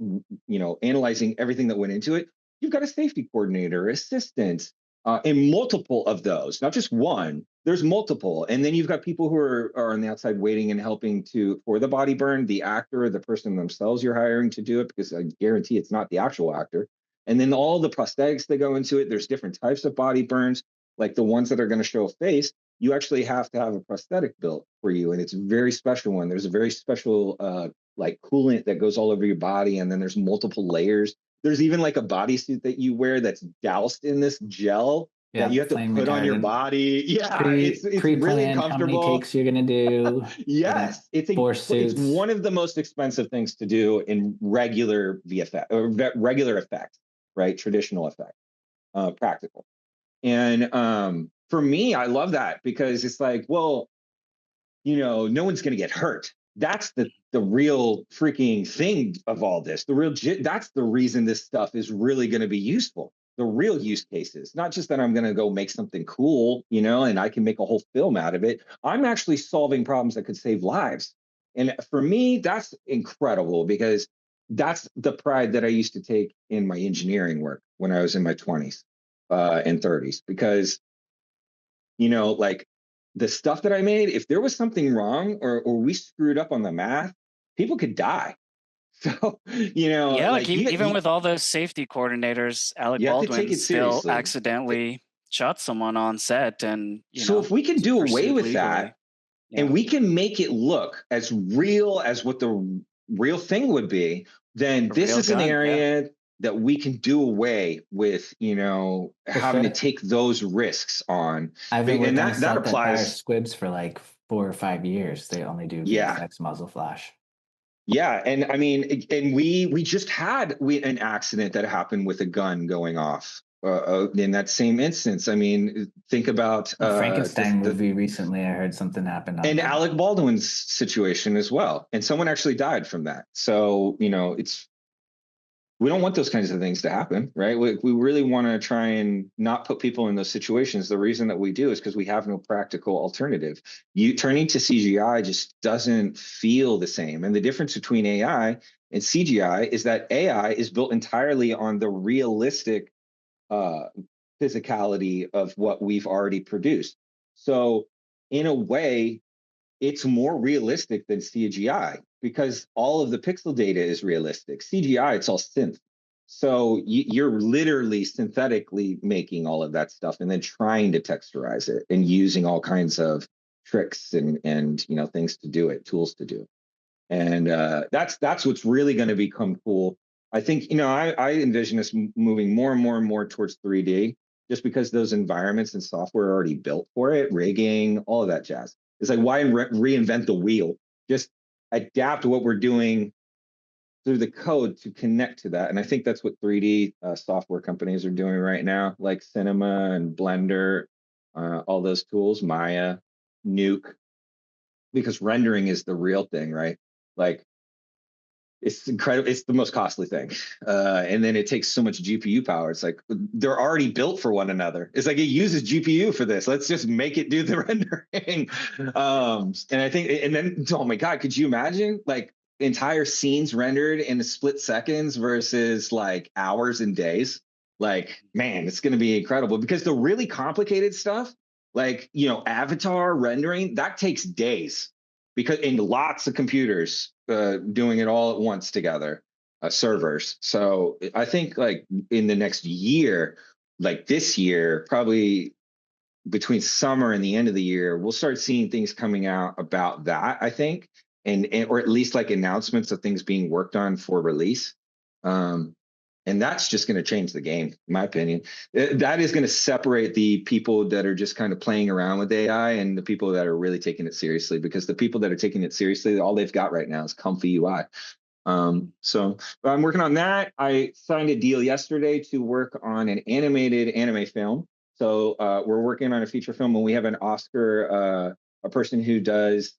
analyzing everything that went into it, you've got a safety coordinator, assistant, and multiple of those, not just one. There's multiple, and then you've got people who are on the outside waiting and helping for the body burn, the actor or the person themselves you're hiring to do it, because I guarantee it's not the actual actor. And then all the prosthetics that go into it. There's different types of body burns, like the ones that are going to show a face. You actually have to have a prosthetic built for you, and it's a very special one. There's a very special like coolant that goes all over your body, and then there's multiple layers. There's even like a bodysuit that you wear that's doused in this gel that you have to put on your body. Yeah, it's really uncomfortable. How many takes you're gonna do? Yes, it's one of the most expensive things to do in regular VFX or regular effects, right? Traditional effect, practical. And for me, I love that, because it's like, well, no one's gonna get hurt. That's the real freaking thing of all this. That's the reason this stuff is really going to be useful. The real use cases, not just that I'm going to go make something cool, and I can make a whole film out of it. I'm actually solving problems that could save lives. And for me, that's incredible, because that's the pride that I used to take in my engineering work when I was in my 20s and 30s, because, like, the stuff that I made, if there was something wrong or we screwed up on the math, people could die. So, yeah, like even with all those safety coordinators, Alec Baldwin still accidentally shot someone on set. And so if we can do away with that, and we can make it look as real as what the real thing would be, then this is an area that we can do away with, having to take those risks on. I've been working on that applies squibs for like 4 or 5 years. They only do VFX muzzle flash. Yeah, and I mean, and we just had an accident that happened with a gun going off in that same instance. I mean, think about the Frankenstein movie recently. I heard something happened, and Alec Baldwin's situation as well, and someone actually died from that. So it's we don't want those kinds of things to happen, right? We really want to try and not put people in those situations. The reason that we do is because we have no practical alternative. You turning to CGI just doesn't feel the same. And the difference between AI and CGI is that AI is built entirely on the realistic uh, physicality of what we've already produced. So in a way, it's more realistic than CGI because all of the pixel data is realistic. CGI, it's all synth. So you're literally synthetically making all of that stuff and then trying to texturize it and using all kinds of tricks and things to do it, tools to do. And that's what's really going to become cool. I think I envision us moving more and more and more towards 3D, just because those environments and software are already built for it, rigging, all of that jazz. It's like, why reinvent the wheel? Just adapt what we're doing through the code to connect to that. And I think that's what 3D software companies are doing right now, like Cinema and Blender, all those tools, Maya, Nuke, because rendering is the real thing, right? Like, it's incredible. It's the most costly thing. And then it takes so much GPU power. It's like they're already built for one another. It's like it uses GPU for this. Let's just make it do the rendering. And I think, and then, oh my God, could you imagine like entire scenes rendered in split seconds versus like hours and days? Like, man, it's going to be incredible because the really complicated stuff, like, avatar rendering, that takes days because in lots of computers doing it all at once together, servers. So I think like in the next year, like this year, probably between summer and the end of the year, we'll start seeing things coming out about that, I think, and or at least like announcements of things being worked on for release. And that's just going to change the game, in my opinion. That is going to separate the people that are just kind of playing around with AI and the people that are really taking it seriously, because the people that are taking it seriously, all they've got right now is comfy UI. So I'm working on that. I signed a deal yesterday to work on an animated anime film. So we're working on a feature film, and we have an Oscar, a person who does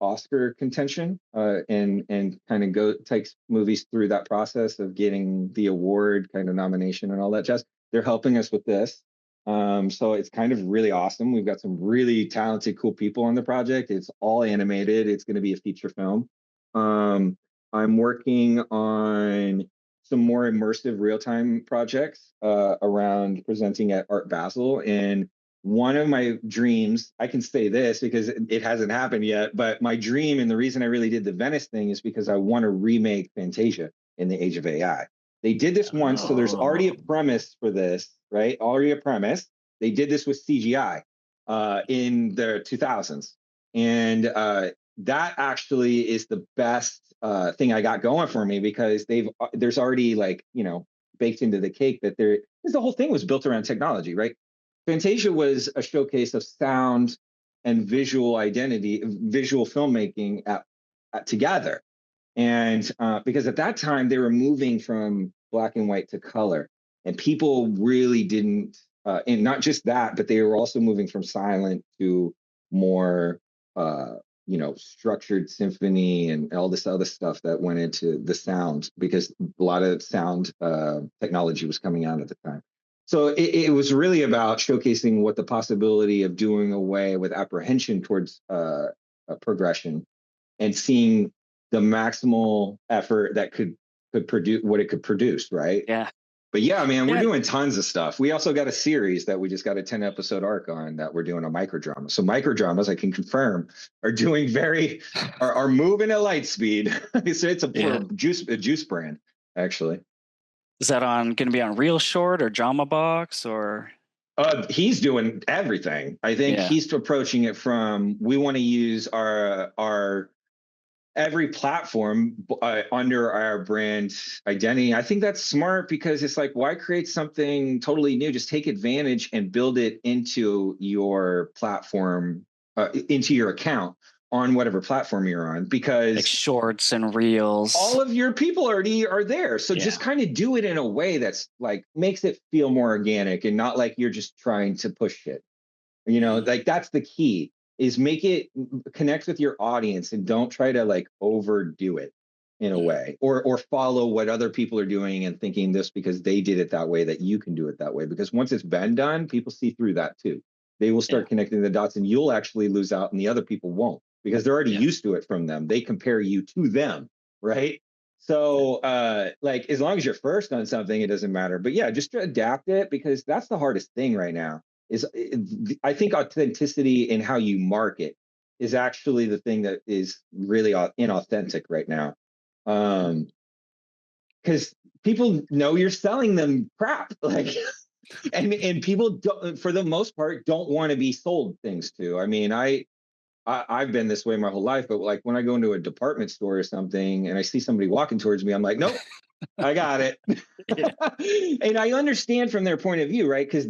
Oscar contention and kind of takes movies through that process of getting the award kind of nomination and all that jazz. They're helping us with this. So it's kind of really awesome. We've got some really talented, cool people on the project. It's all animated. It's going to be a feature film. I'm working on some more immersive real-time projects around presenting at Art Basel. And one of my dreams, I can say this because it hasn't happened yet, but my dream and the reason I really did the Venice thing is because I want to remake Fantasia in the age of AI. They did this once, so there's already a premise for this, right? Already a premise. They did this with CGI in the 2000s. And that actually is the best thing I got going for me, because there's already like, baked into the cake that the whole thing was built around technology, right? Fantasia was a showcase of sound and visual identity, visual filmmaking together. And because at that time they were moving from black and white to color, and people really didn't, and not just that, but they were also moving from silent to more, structured symphony and all this other stuff that went into the sound, because a lot of sound technology was coming out at the time. So it was really about showcasing what the possibility of doing away with apprehension towards progression and seeing the maximal effort that could produce what it could produce, right? Yeah. But yeah, man, we're Yeah. doing tons of stuff. We also got a series that we just got a 10 episode arc on that we're doing a microdrama. So microdramas, I can confirm, are moving at light speed. So it's a juice brand, actually. Is that going to be on Real Short or Drama Box or? He's doing everything. I think he's approaching it from, we want to use our every platform under our brand identity. I think that's smart, because it's like, why create something totally new? Just take advantage and build it into your platform, into your account on whatever platform you're on, because like shorts and reels, all of your people already are there. So just kind of do it in a way that's like, makes it feel more organic and not like you're just trying to push it. Like that's the key, is make it connect with your audience and don't try to like overdo it. in a way, or follow what other people are doing and thinking this because they did it that way, that you can do it that way. Because once it's been done, people see through that too. They will start connecting the dots, and you'll actually lose out and the other people won't, because they're already used to it from them. They compare you to them, right? So like, as long as you're first on something, it doesn't matter. But yeah, just to adapt it, because that's the hardest thing right now. Is I think authenticity in how you market is actually the thing that is really inauthentic right now. Because people know you're selling them crap, like, and people don't, for the most part, don't want to be sold things to. I mean, I've been this way my whole life, but like when I go into a department store or something and I see somebody walking towards me, I'm like, nope, I got it. And I understand from their point of view, right? Because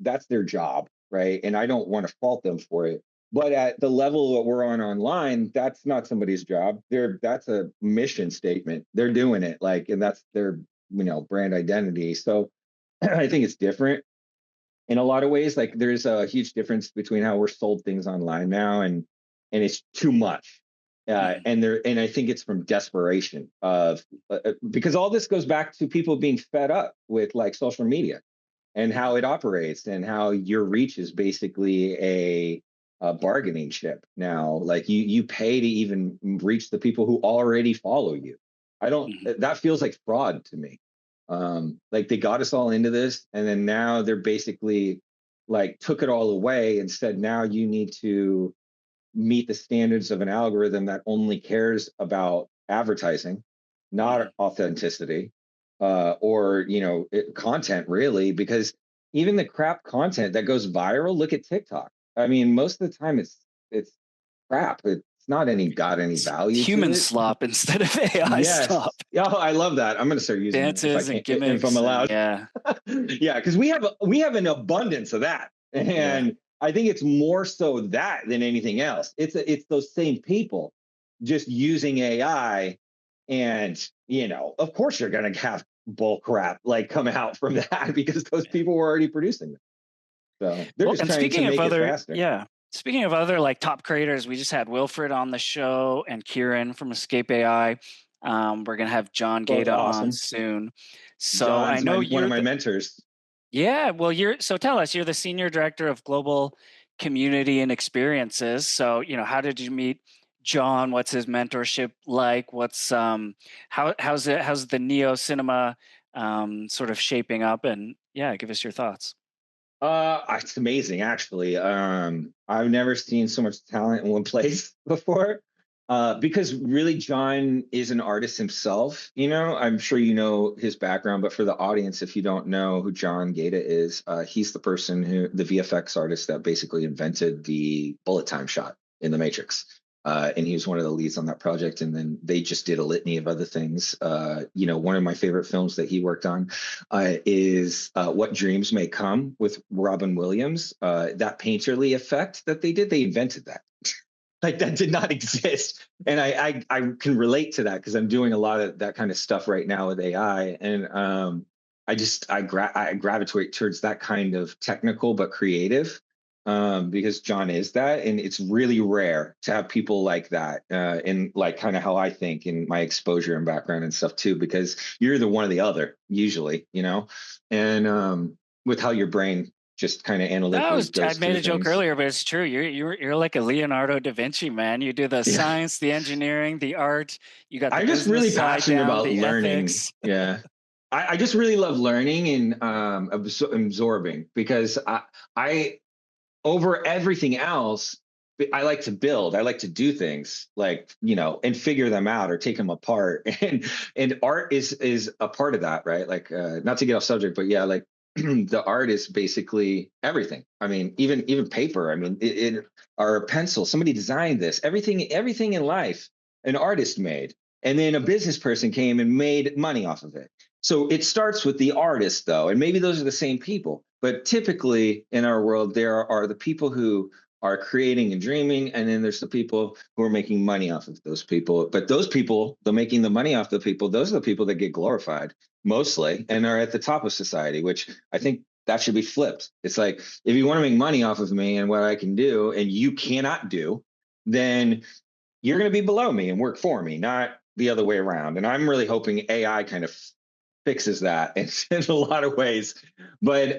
that's their job, right? And I don't want to fault them for it. But at the level that we're on online, that's not somebody's job. That's a mission statement. They're doing it, like, and that's their, brand identity. So I think it's different in a lot of ways. Like, there's a huge difference between how we're sold things online now, and it's too much. And I think it's from desperation of because all this goes back to people being fed up with like social media and how it operates, and how your reach is basically a bargaining chip now. Like, you pay to even reach the people who already follow you. That feels like fraud to me. Like, they got us all into this, and then now they're basically like took it all away and said, now you need to meet the standards of an algorithm that only cares about advertising, not authenticity, or content, really. Because even the crap content that goes viral, look at TikTok. I mean, most of the time it's crap. It's not got any value. Human to it. slop instead of AI slop. Yeah, I love that. I'm going to start using dances and gimmicks if I'm allowed. Yeah, because we have an abundance of that, and I think it's more so that than anything else. It's those same people just using AI, and of course you're going to have bull crap like come out from that because those people were already producing them. So they're just trying to make it faster. Speaking of other like top creators, we just had Wilfred on the show and Kieran from Escape AI. We're gonna have John Gata on soon. So John's I know one of my mentors. Yeah, well, tell us, you're the senior director of global community and experiences. So how did you meet John? What's his mentorship like? What's how's the neo cinema sort of shaping up? And give us your thoughts. It's amazing, actually. I've never seen so much talent in one place before. Because really, John is an artist himself. I'm sure you know his background, but for the audience, if you don't know who John Gata is, he's the VFX artist that basically invented the bullet time shot in The Matrix. And he was one of the leads on that project. And then they just did a litany of other things. One of my favorite films that he worked on is What Dreams May Come with Robin Williams. That painterly effect that they did, they invented that. Like, that did not exist. And I can relate to that because I'm doing a lot of that kind of stuff right now with AI. And I gravitate towards that kind of technical but creative. Because John is that, and it's really rare to have people like that, in like kind of how I think in my exposure and background and stuff too, because you're either one or the other usually, and with how your brain just kind of analytically goes. I made a joke earlier, but it's true. You're like a Leonardo da Vinci, man. You do the science, the engineering, the art. You got. I'm just really passionate about learning. Ethics. Yeah. I just really love learning and absorbing, because I over everything else, I like to build. I like to do things like, and figure them out or take them apart. And art is a part of that, right? Like, not to get off subject, but yeah, like the art is basically everything. I mean, even paper. I mean, or a pencil. Somebody designed this. Everything in life, an artist made, and then a business person came and made money off of it. So it starts with the artist, though, and maybe those are the same people. But typically in our world, there are the people who are creating and dreaming, and then there's the people who are making money off of those people. But those people, the making the money off the people, those are the people that get glorified mostly and are at the top of society, which I think that should be flipped. It's like, if you want to make money off of me and what I can do, and you cannot do, then you're going to be below me and work for me, not the other way around. And I'm really hoping AI kind of fixes that in a lot of ways. But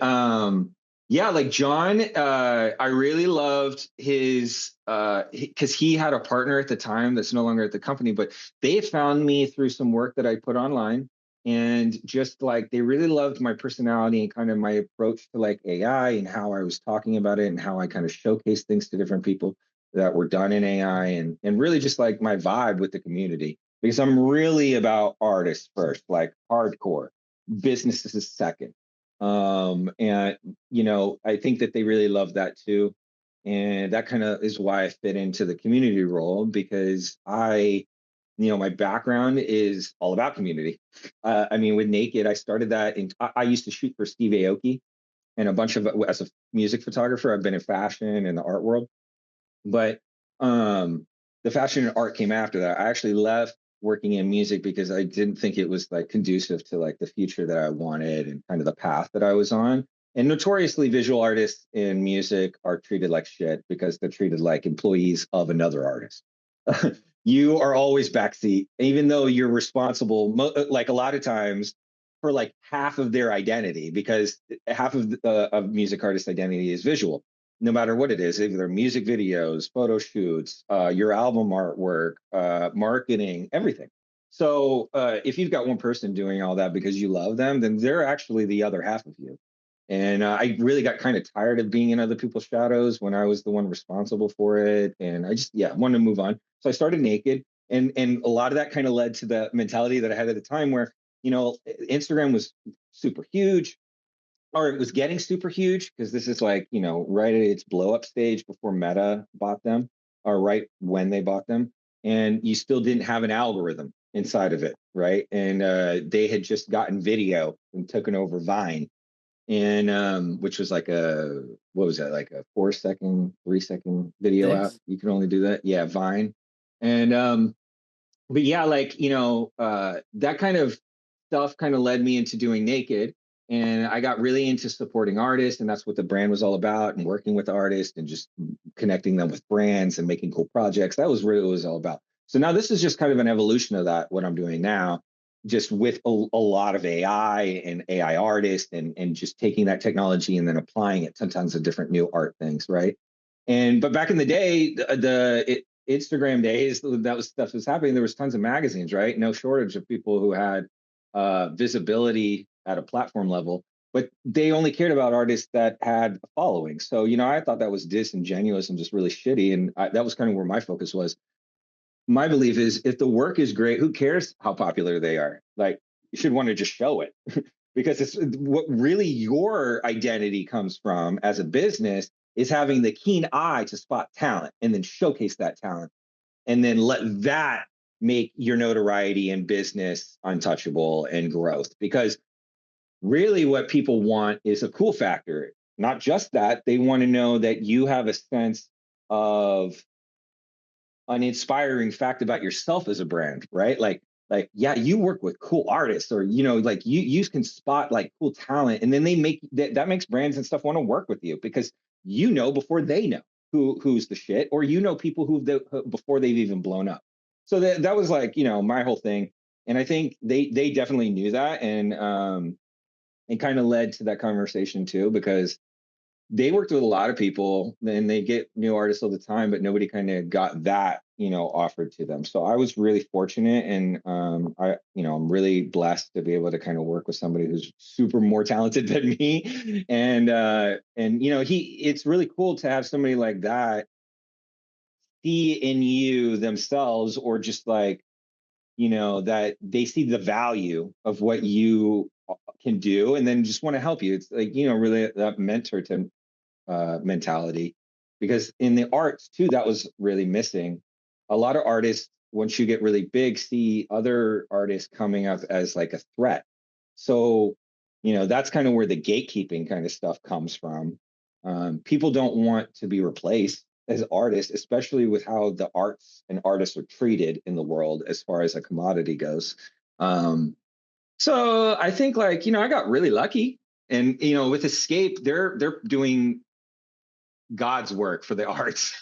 yeah, like John, I really loved his, because he had a partner at the time that's no longer at the company, but they found me through some work that I put online. And just like they really loved my personality and kind of my approach to like AI and how I was talking about it and how I kind of showcase things to different people that were done in AI, and really just like my vibe with the community, because I'm really about artists first, like hardcore. Business is second. And I think that they really love that too. And that kind of is why I fit into the community role, because my background is all about community. I mean, with NAKID, I started that I used to shoot for Steve Aoki and a bunch of, as a music photographer, I've been in fashion and the art world. But the fashion and art came after that. I actually left working in music because I didn't think it was like conducive to like the future that I wanted and kind of the path that I was on. And notoriously, visual artists in music are treated like shit because they're treated like employees of another artist. You are always backseat, even though you're responsible, like a lot of times, for like half of their identity, because half of music artist identity is visual, no matter what it is, either music videos, photo shoots, your album artwork, marketing, everything. So if you've got one person doing all that because you love them, then they're actually the other half of you. And I really got kind of tired of being in other people's shadows when I was the one responsible for it. And I just, wanted to move on. So I started NAKID. And a lot of that kind of led to the mentality that I had at the time where, Instagram was super huge, or it was getting super huge, because this is like, right at its blow up stage before Meta bought them, or right when they bought them. And you still didn't have an algorithm inside of it, right? And they had just gotten video and taken over Vine, and which was like what was that, like a 4-second, 3-second video app? You can only do that. Yeah, Vine. And but yeah, like, that kind of stuff kind of led me into doing NAKID. And I got really into supporting artists, and that's what the brand was all about, and working with artists and just connecting them with brands and making cool projects. That was really what it was all about. So now this is just kind of an evolution of that, what I'm doing now, just with a lot of AI and AI artists, and just taking that technology and then applying it to tons of different new art things, right? But back in the day, Instagram days, that was stuff was happening. There was tons of magazines, right? No shortage of people who had visibility at a platform level, but they only cared about artists that had a following. So, I thought that was disingenuous and just really shitty. And that was kind of where my focus was. My belief is, if the work is great, who cares how popular they are? Like, you should want to just show it because it's what really your identity comes from as a business, is having the keen eye to spot talent and then showcase that talent, and then let that make your notoriety in business untouchable and growth. Because really what people want is a cool factor. Not just that, they want to know that you have a sense of an inspiring fact about yourself as a brand, right? Like, yeah, you work with cool artists, or, like you can spot like cool talent, and then they make that makes brands and stuff want to work with you, because before they know who's the shit, or people who before they've even blown up. So that was like, my whole thing. And I think they definitely knew that, and it kind of led to that conversation too, because they worked with a lot of people and they get new artists all the time, but nobody kind of got that, offered to them. So I was really fortunate, and I'm really blessed to be able to kind of work with somebody who's super more talented than me. And it's really cool to have somebody like that see in you themselves, or just like, that they see the value of what you can do, and then just want to help you. It's like, really that mentor to mentality, because in the arts too, that was really missing. A lot of artists, once you get really big, see other artists coming up as like a threat. So, that's kind of where the gatekeeping kind of stuff comes from. People don't want to be replaced as artists, especially with how the arts and artists are treated in the world as far as a commodity goes. So I think, like, I got really lucky. And, with Escape, they're doing God's work for the arts.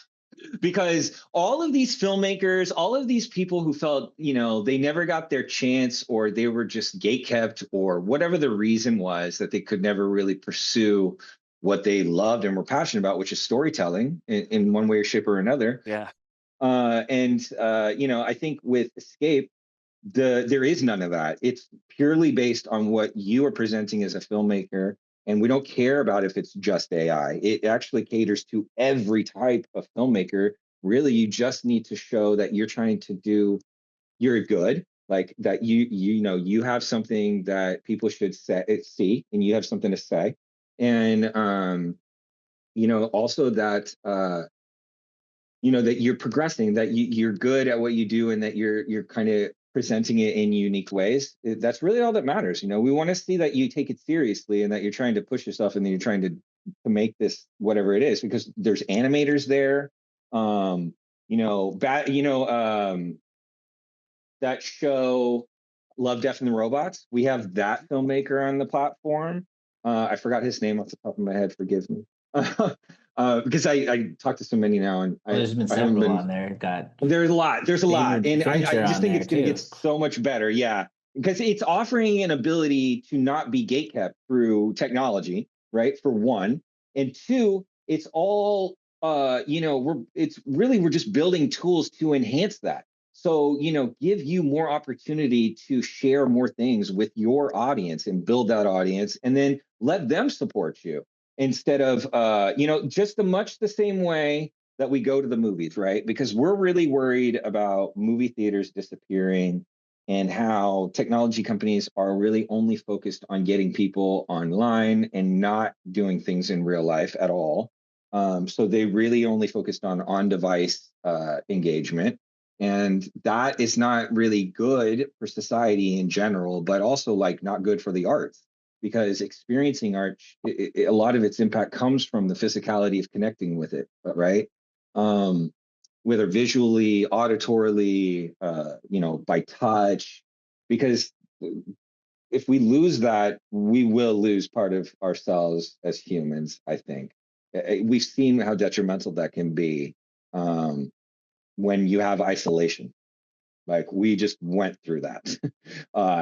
because all of these filmmakers, all of these people who felt, they never got their chance, or they were just gatekept, or whatever the reason was that they could never really pursue what they loved and were passionate about, which is storytelling in one way or shape or another. Yeah. I think with Escape, there is none of that. It's purely based on what you are presenting as a filmmaker, and we don't care about if it's just AI. It actually caters to every type of filmmaker. Really, you just need to show that you're good, like that you have something that people should see, and you have something to say, and also that that you're progressing, that you're good at what you do, and that you're kind of presenting it in unique ways. That's really all that matters. We want to see that you take it seriously, and that you're trying to push yourself, and that you're trying to make this whatever it is, because there's animators there. That show Love, Death, and the Robots, we have that filmmaker on the platform. I forgot his name off the top of my head, forgive me. Because I talked to so many now, and there's been several on there. There's a lot, and I just think it's going to get too. so much better. Yeah, because it's offering an ability to not be gatekept through technology, right? For one, and two, it's all we're just building tools to enhance that. So give you more opportunity to share more things with your audience and build that audience, and then let them support you, instead of just much the same way that we go to the movies, right? Because we're really worried about movie theaters disappearing, and how technology companies are really only focused on getting people online and not doing things in real life at all. So they really only focused on device engagement. And that is not really good for society in general, but also like not good for the arts, because experiencing art, a lot of its impact comes from the physicality of connecting with it, right? Whether visually, auditorily, by touch, because if we lose that, we will lose part of ourselves as humans, I think. We've seen how detrimental that can be when you have isolation. Like, we just went through that.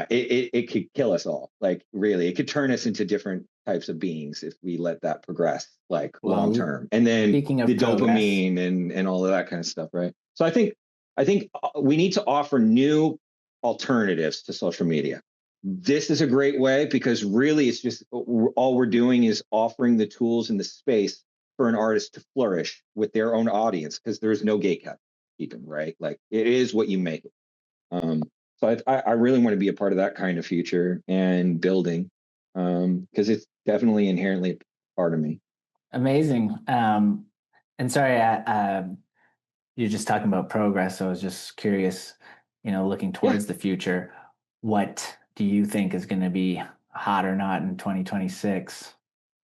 It could kill us all. Like, really, it could turn us into different types of beings if we let that progress, like, long term. And then the dopamine and all of that kind of stuff, right? So I think we need to offer new alternatives to social media. This is a great way, because really it's just all we're doing is offering the tools and the space for an artist to flourish with their own audience, because there's no gatekeeping, right? Like, it is what you make it. So I really want to be a part of that kind of future and building, because it's definitely inherently part of me. Amazing. And sorry, you're just talking about progress. So I was just curious, looking towards the future, what do you think is going to be hot or not in 2026?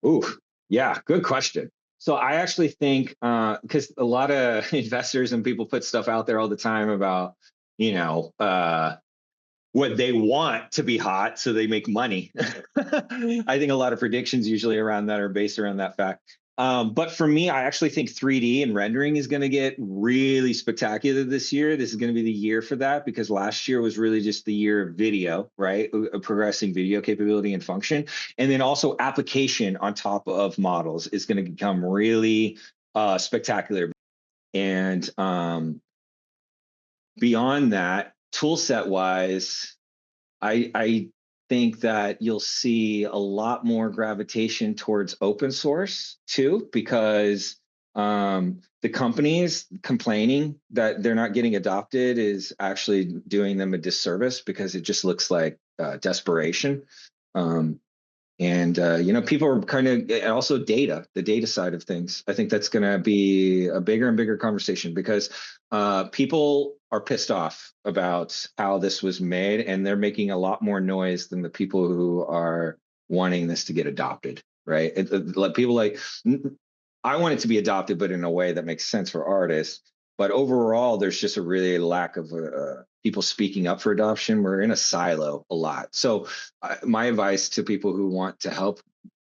Ooh, yeah, good question. So I actually think, because a lot of investors and people put stuff out there all the time about, what they want to be hot so they make money. I think a lot of predictions usually around that are based around that fact. But for me, I actually think 3D and rendering is going to get really spectacular this year. This is going to be the year for that, because last year was really just the year of video, right? Progressing video capability and function. And then also application on top of models is going to become really spectacular. And beyond that, tool set wise, I think that you'll see a lot more gravitation towards open source too, because the companies complaining that they're not getting adopted is actually doing them a disservice, because it just looks like desperation. People are kind of also the data side of things. I think that's going to be a bigger and bigger conversation, because people are pissed off about how this was made, and they're making a lot more noise than the people who are wanting this to get adopted, right? People like, I want it to be adopted, but in a way that makes sense for artists. But overall, there's just a really lack of people speaking up for adoption. We're in a silo a lot. So my advice to people who want to help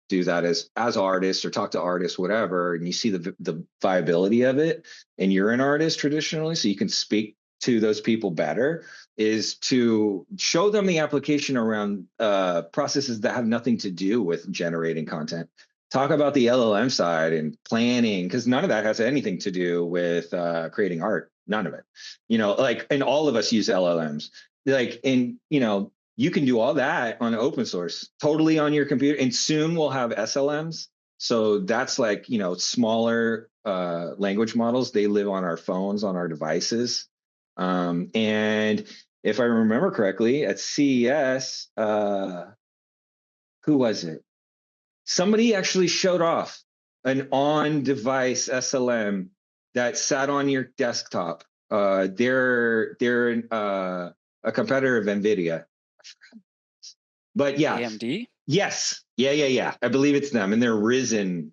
do that as artists or talk to artists, whatever, and you see the viability of it, and you're an artist traditionally, so you can speak to those people better, is to show them the application around processes that have nothing to do with generating content. Talk about the LLM side and planning, because none of that has anything to do with creating art. None of it. Like, and all of us use LLMs. Like, and you can do all that on open source, totally on your computer. And soon we'll have SLMs. So that's like, smaller language models. They live on our phones, on our devices. And if I remember correctly, at CES, who was it? Somebody actually showed off an on-device SLM that sat on your desktop. They're a competitor of NVIDIA. But yeah. AMD? Yes. Yeah. I believe it's them, and they're Risen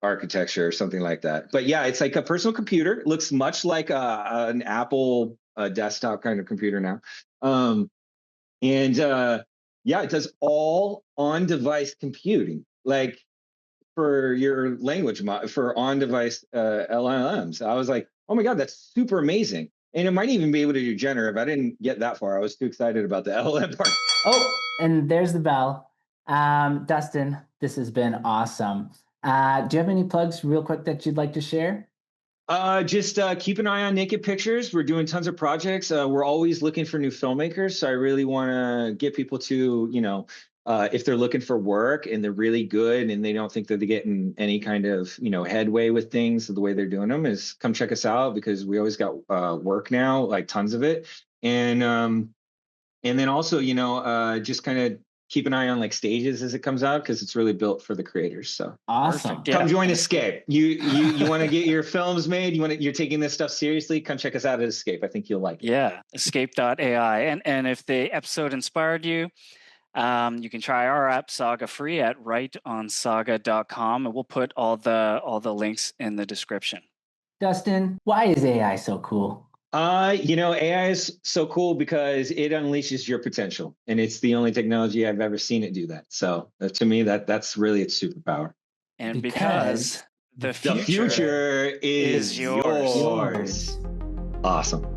architecture or something like that. But yeah, it's like a personal computer. It looks much like an Apple desktop kind of computer now. Yeah, it does all on-device computing, like for your language for on-device LLMs. I was like, oh my God, that's super amazing. And it might even be able to do generative. I didn't get that far. I was too excited about the LLM part. Oh, and there's the bell. Dustin, this has been awesome. Do you have any plugs real quick that you'd like to share? Just keep an eye on NAKID Pictures. We're doing tons of projects. We're always looking for new filmmakers. So I really want to get people to, if they're looking for work and they're really good and they don't think that they're getting any kind of, headway with things, the way they're doing them, is come check us out, because we always got work now, like tons of it. And then also, just kind of keep an eye on like Stages as it comes out, because it's really built for the creators. So awesome. Come join Escape. You want to get your films made, you're taking this stuff seriously, come check us out at Escape. I think you'll like it. Yeah, escape.ai. And if the episode inspired you, you can try our app Saga free at writeonsaga.com, and we'll put all the links in the description. Dustin, why is AI so cool? AI is so cool because it unleashes your potential, and it's the only technology I've ever seen it do that. So to me, that's really its superpower. And because the future is yours. Awesome.